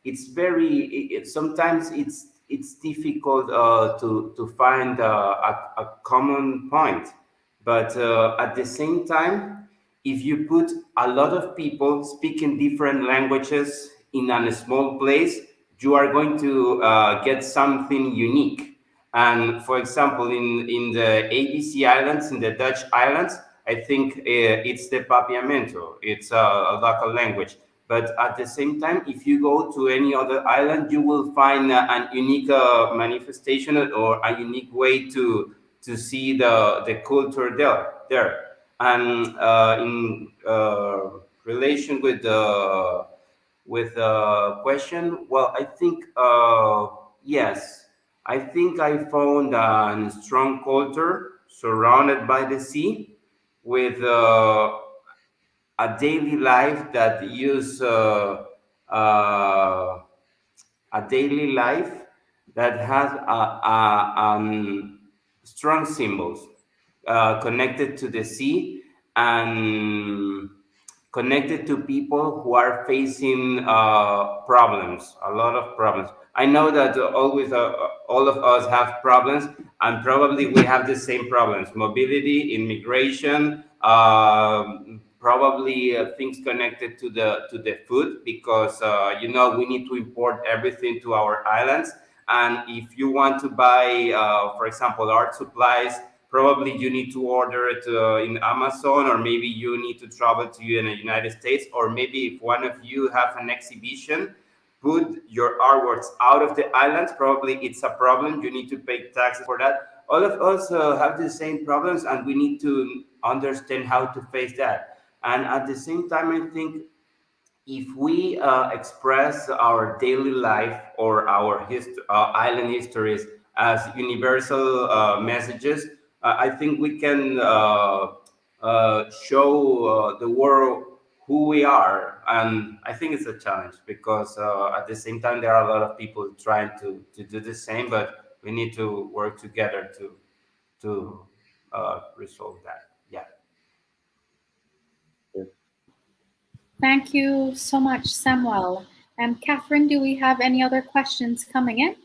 it's very, sometimes it's difficult to find a common point. But at the same time, if you put a lot of people speaking different languages in a small place, you are going to get something unique. And for example, in the ABC Islands, in the Dutch islands, I think it's the Papiamento. It's a local language. But at the same time, if you go to any other island, you will find an unique manifestation or a unique way to see the culture there. And in relation with the question, well, I think yes, I think I found a strong culture surrounded by the sea with a daily life that use a daily life that has strong symbols connected to the sea and connected to people who are facing problems, a lot of problems. I know that always all of us have problems, and probably we have the same problems: mobility, immigration, probably things connected to the food, because we need to import everything to our islands. And if you want to buy, for example, art supplies, probably you need to order it in Amazon, or maybe you need to travel to in the United States, or maybe if one of you have an exhibition, put your artworks out of the islands, probably it's a problem. You need to pay taxes for that. All of us have the same problems, and we need to understand how to face that. And at the same time, I think if we express our daily life or our island histories as universal messages, I think we can show the world who we are. And I think it's a challenge because at the same time, there are a lot of people trying to do the same, but we need to work together to resolve that. Yeah. Thank you so much, Samuel. And Catherine, do we have any other questions coming in?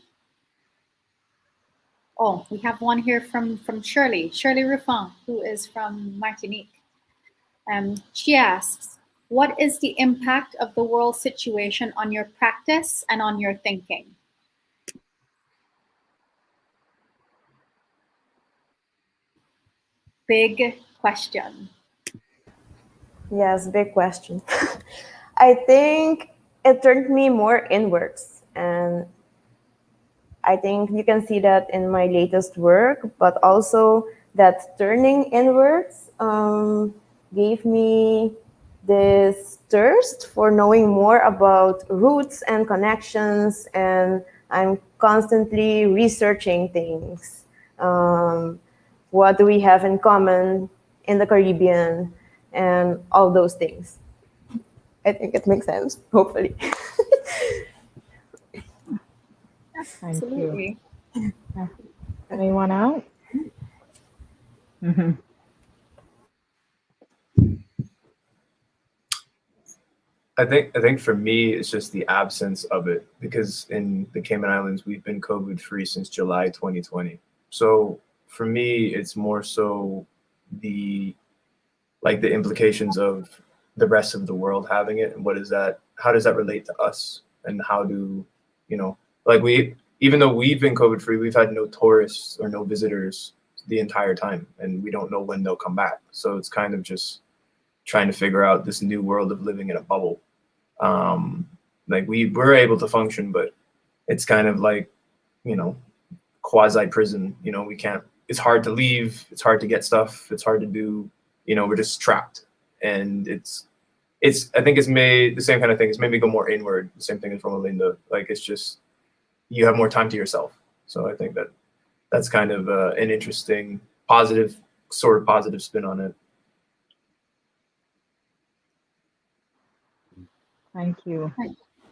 Oh, we have one here from Shirley Ruffin, who is from Martinique. She asks, what is the impact of the world situation on your practice and on your thinking? Big question. Yes, big question. I think it turned me more inwards, and I think you can see that in my latest work, but also that turning inwards gave me this thirst for knowing more about roots and connections, and I'm constantly researching things. What do we have in common in the Caribbean, and all those things. I think it makes sense, hopefully. Absolutely. Anyone else? Mm-hmm. I think for me, it's just the absence of it, because in the Cayman Islands, we've been COVID free since July 2020. So for me, it's more so the implications of the rest of the world having it, and how does that relate to us, and how do, like even though we've been COVID free, we've had no tourists or no visitors the entire time, and we don't know when they'll come back. So it's kind of just trying to figure out this new world of living in a bubble. Like we're able to function, but it's kind of like, quasi prison. We can't, it's hard to leave, it's hard to get stuff, it's hard to do, we're just trapped. And I think it's made the same kind of thing. It's made me go more inward. The same thing as Romelinda. Like, it's just, you have more time to yourself. So I think that's kind of an interesting, positive spin on it. Thank you.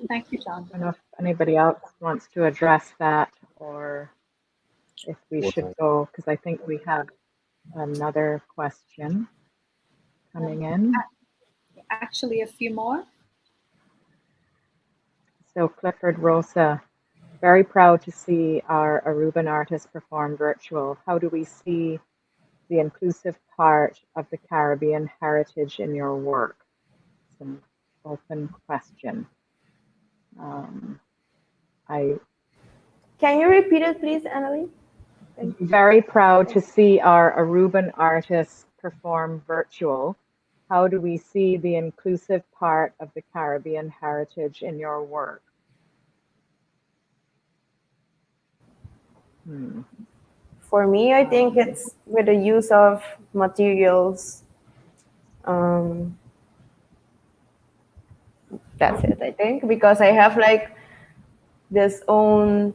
Thank you, John. I don't know if anybody else wants to address that, or if we should go, because I think we have another question coming in. Actually, a few more. So Clifford Rosa, very proud to see our Aruban artists perform virtual. How do we see the inclusive part of the Caribbean heritage in your work? It's an open question. Can you repeat it, please, Annalie? Very proud to see our Aruban artists perform virtual. How do we see the inclusive part of the Caribbean heritage in your work? For me, I think it's with the use of materials. That's it, I think, because I have like this own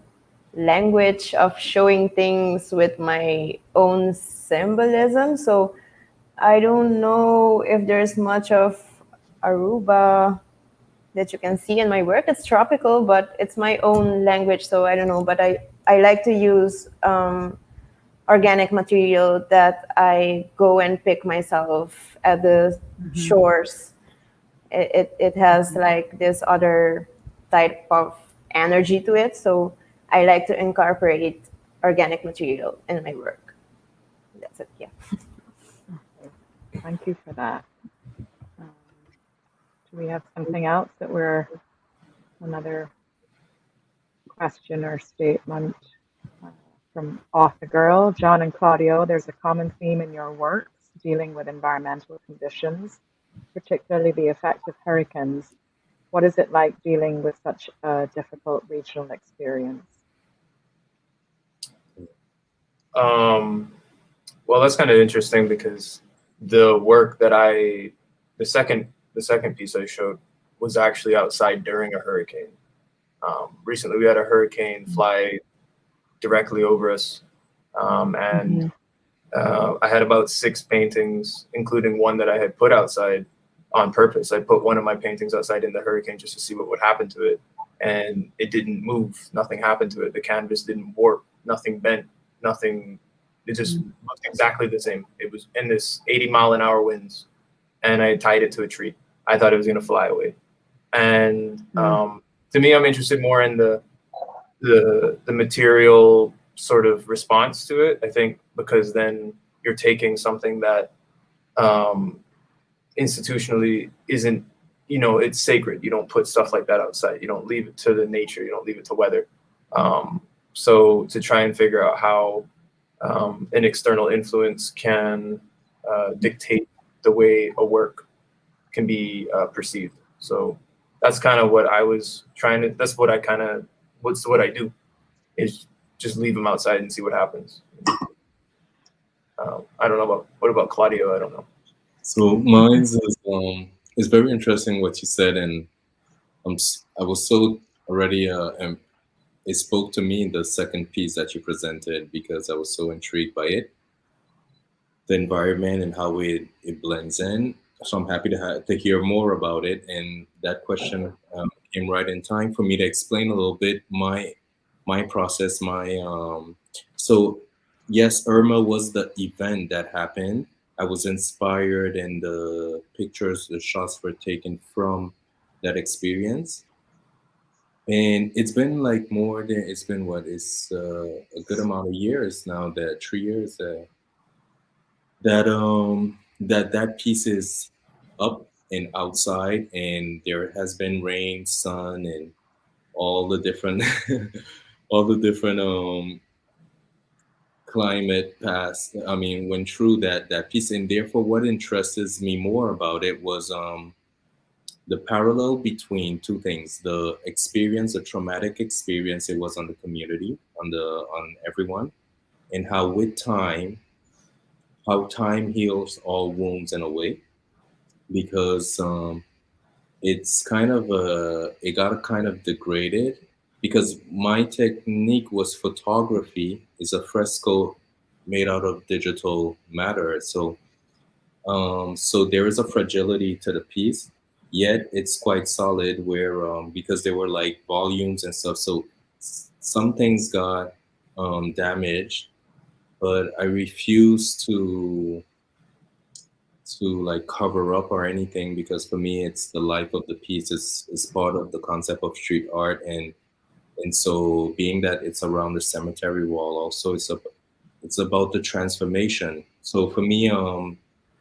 language of showing things with my own symbolism. So I don't know if there's much of Aruba that you can see in my work. It's tropical, but it's my own language, so I don't know. But I like to use organic material that I go and pick myself at the shores. It has like this other type of energy to it, so I like to incorporate organic material in my work. That's it. Yeah. Thank you for that. Do we have something else that another question or statement from Off the Girl? John and Claudio, there's a common theme in your works dealing with environmental conditions, particularly the effect of hurricanes. What is it like dealing with such a difficult regional experience? Well, that's kind of interesting because the work that the second piece I showed was actually outside during a hurricane. Recently, we had a hurricane fly directly over us, and I had about 6 paintings, including one that I had put outside on purpose. I put one of my paintings outside in the hurricane just to see what would happen to it, and it didn't move. Nothing happened to it. The canvas didn't warp. Nothing bent. Nothing. It just looked exactly the same. It was in this 80-mile-an-hour winds, and I tied it to a tree. I thought it was going to fly away. And to me, I'm interested more in the material sort of response to it. I think because then you're taking something that institutionally isn't, it's sacred. You don't put stuff like that outside. You don't leave it to the nature. You don't leave it to weather. So to try and figure out how an external influence can dictate the way a work can be perceived. So that's kind of what I was trying to, that's what I do, is just leave them outside and see what happens. I don't know what about Claudio? I don't know. So mine is it's very interesting what you said, and I was so already it spoke to me in the second piece that you presented because I was so intrigued by it, the environment and how it blends in. So I'm happy to hear more about it. And that question came right in time for me to explain a little bit my process. So yes, Irma was the event that happened. I was inspired, and the pictures, the shots were taken from that experience. And it's been like it's been a good amount of years now, 3 years that piece is up and outside, and there has been rain, sun, and all the different all the different climate past. I mean, went through that piece, and therefore, what interests me more about it was the parallel between two things: the experience, the traumatic experience it was on the community, on everyone, and how time heals all wounds in a way, because it's kind of it got kind of degraded, because my technique was photography, is a fresco made out of digital matter. So there is a fragility to the piece, yet it's quite solid. Where because there were like volumes and stuff, so some things got damaged, but I refuse to like cover up or anything, because for me it's the life of the piece, is part of the concept of street art. And so being that it's around the cemetery wall, also it's about the transformation. So for me,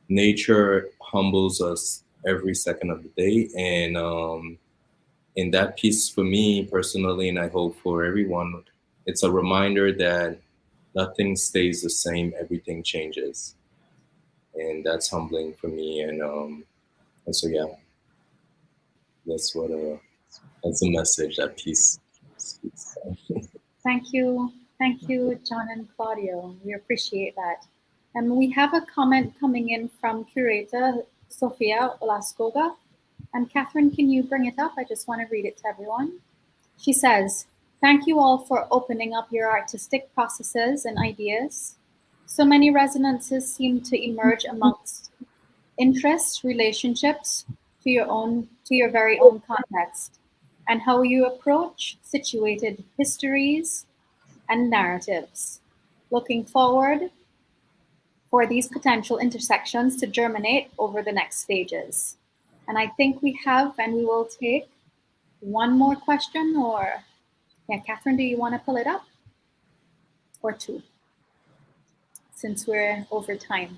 nature humbles us every second of the day, and in that piece, for me personally, and I hope for everyone, it's a reminder that nothing stays the same, everything changes, and that's humbling for me. And so yeah, that's what that's the message that piece speaks. Thank you, John and Claudio. We appreciate that. And we have a comment coming in from curator Sofia Olaskoga. And Catherine, can you bring it up? I just want to read it to everyone. She says, "Thank you all for opening up your artistic processes and ideas. So many resonances seem to emerge amongst interests, relationships to your very own context, and how you approach situated histories and narratives. Looking forward for these potential intersections to germinate over the next stages." And I think we have, and we will take one more question, or yeah, Catherine, do you want to pull it up? Or two, since we're over time.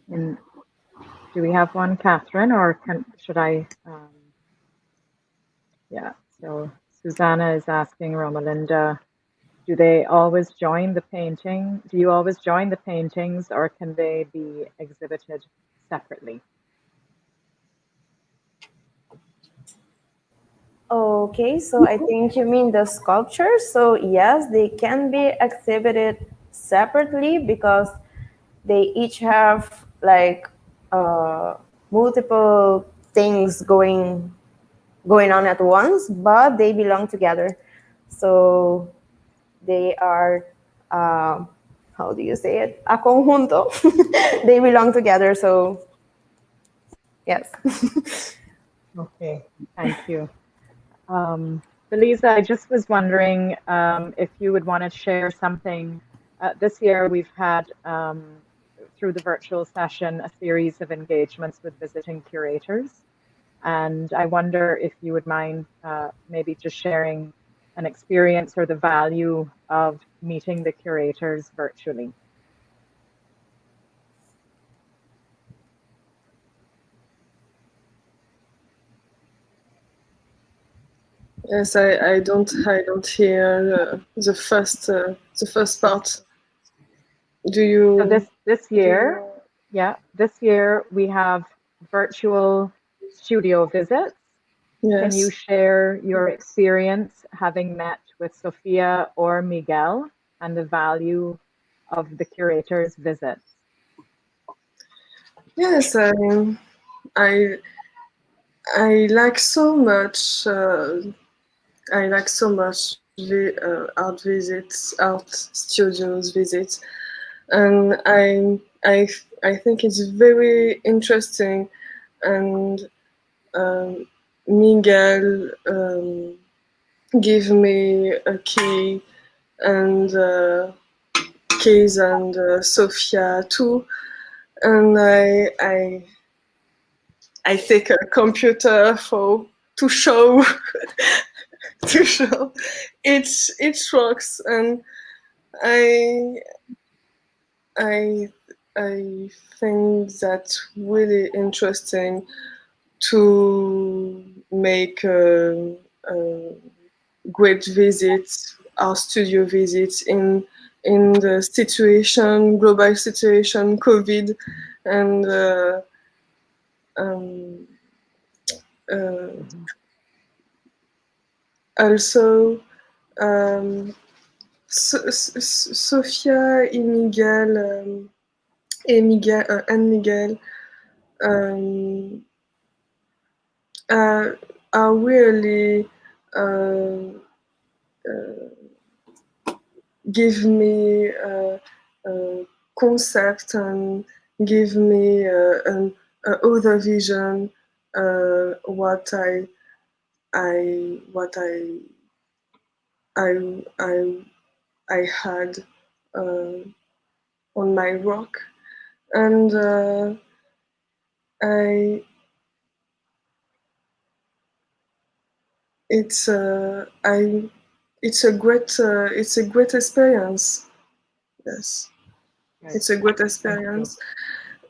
And do we have one, Catherine, or should I? Yeah, so Susanna is asking Romelinda, do they always join the painting? Do you always join the paintings, or can they be exhibited separately? Okay, so I think you mean the sculptures. So yes, they can be exhibited separately because they each have like multiple things going on at once, but they belong together. So they are, how do you say it? A conjunto. They belong together. So yes. Okay, thank you. Béliza, I just was wondering if you would want to share something. This year we've had, through the virtual session, a series of engagements with visiting curators. And I wonder if you would mind maybe just sharing an experience or the value of meeting the curators virtually. Yes, I don't hear the first part. Do you? So this year, yeah, this year we have virtual studio visits. Yes. Can you share your experience having met with Sophia or Miguel and the value of the curator's visits? Yes, I like so much. I like so much the art visits, art studios visits, and I think it's very interesting. And Miguel give me a key, and keys, and Sophia too. And I take a computer to show to show each works, and I I think that's really interesting to make a great visits, our studio visits in the situation, global situation, COVID, and um, uh, also Sophia and Miguel um, are really uh, give me a concept and give me a other vision what what I I had on my rock, and I it's I it's a great experience. Yes, Right. it's a great experience,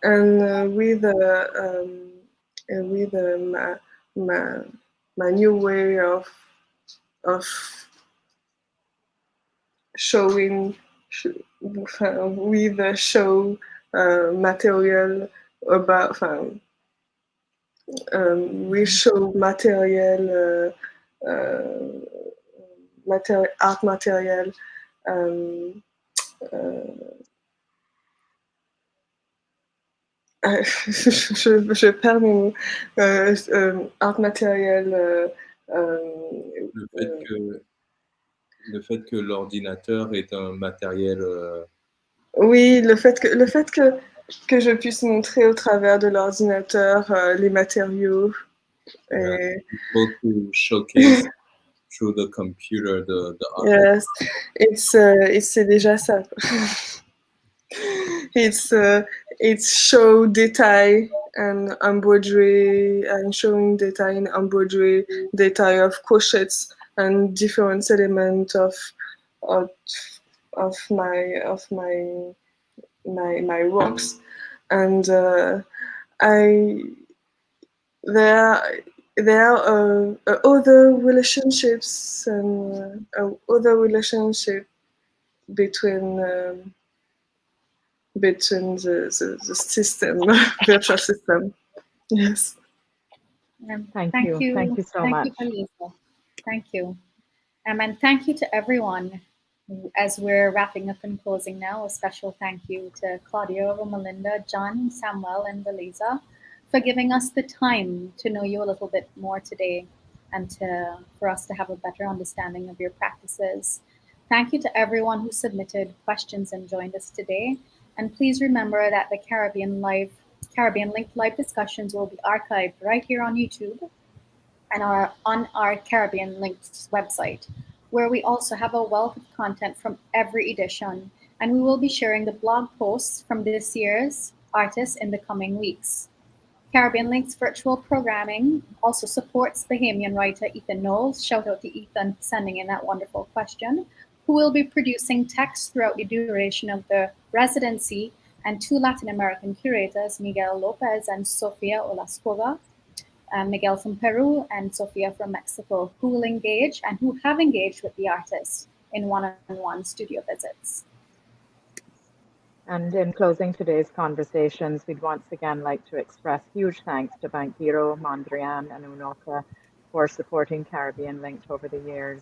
and with my new way of showing with the show material about we show art material um, je perds mes mots. Art material. Le fait que, le fait que l'ordinateur est un matériel Oui, le fait que je puisse montrer au travers de l'ordinateur les matériaux. Et, able to showcase through the computer the art. yes, c'est déjà ça. It's show detail and embroidery and showing detail in embroidery, detail of crochets and different elements of my works, and I there are other relationships and other relationship between the system, virtual system. Yes. Thank you. Thank you so much. Thank you, Béliza. Thank you. And thank you to everyone. As we're wrapping up and closing now, a special thank you to Claudio, Romelinda, John, Samuel, and Béliza for giving us the time to know you a little bit more today and for us to have a better understanding of your practices. Thank you to everyone who submitted questions and joined us today. And please remember that the Caribbean Linked live discussions will be archived right here on YouTube and on our Caribbean Linked website, where we also have a wealth of content from every edition, and we will be sharing the blog posts from this year's artists in the coming weeks. Caribbean Link's virtual programming also supports Bahamian writer Ethan Knowles. Shout out to Ethan for sending in that wonderful question, who will be producing text throughout the duration of the residency, and two Latin American curators, Miguel Lopez and Sofia Olascova, Miguel from Peru and Sofia from Mexico, who will engage and who have engaged with the artists in one-on-one studio visits. And in closing today's conversations, we'd once again like to express huge thanks to Banquiro, Mondrian, and Unoka for supporting Caribbean Linked over the years.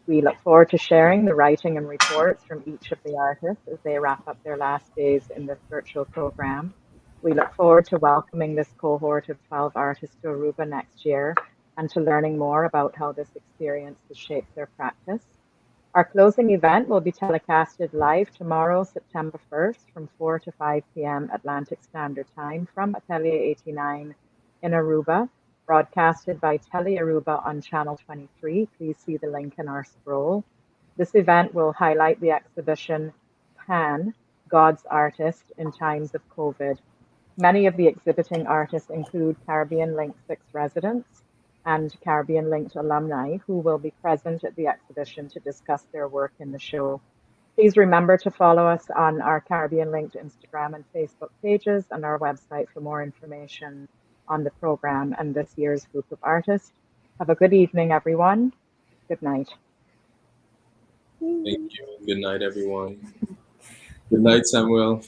We look forward to sharing the writing and reports from each of the artists as they wrap up their last days in this virtual program. We look forward to welcoming this cohort of 12 artists to Aruba next year and to learning more about how this experience has shaped their practice. Our closing event will be telecasted live tomorrow, September 1st from 4 to 5 p.m. Atlantic Standard Time from Atelier 89 in Aruba, broadcasted by Tele Aruba on Channel 23. Please see the link in our scroll. This event will highlight the exhibition Pan, God's Artist in Times of COVID. Many of the exhibiting artists include Caribbean Linked 6 residents and Caribbean Linked alumni who will be present at the exhibition to discuss their work in the show. Please remember to follow us on our Caribbean linked Instagram and Facebook pages and our website for more information on the program and this year's group of artists. Have a good evening, everyone. Good night. Thank you. Good night, everyone. Good night, Samuel.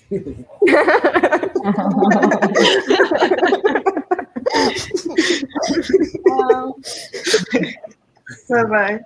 Bye-bye.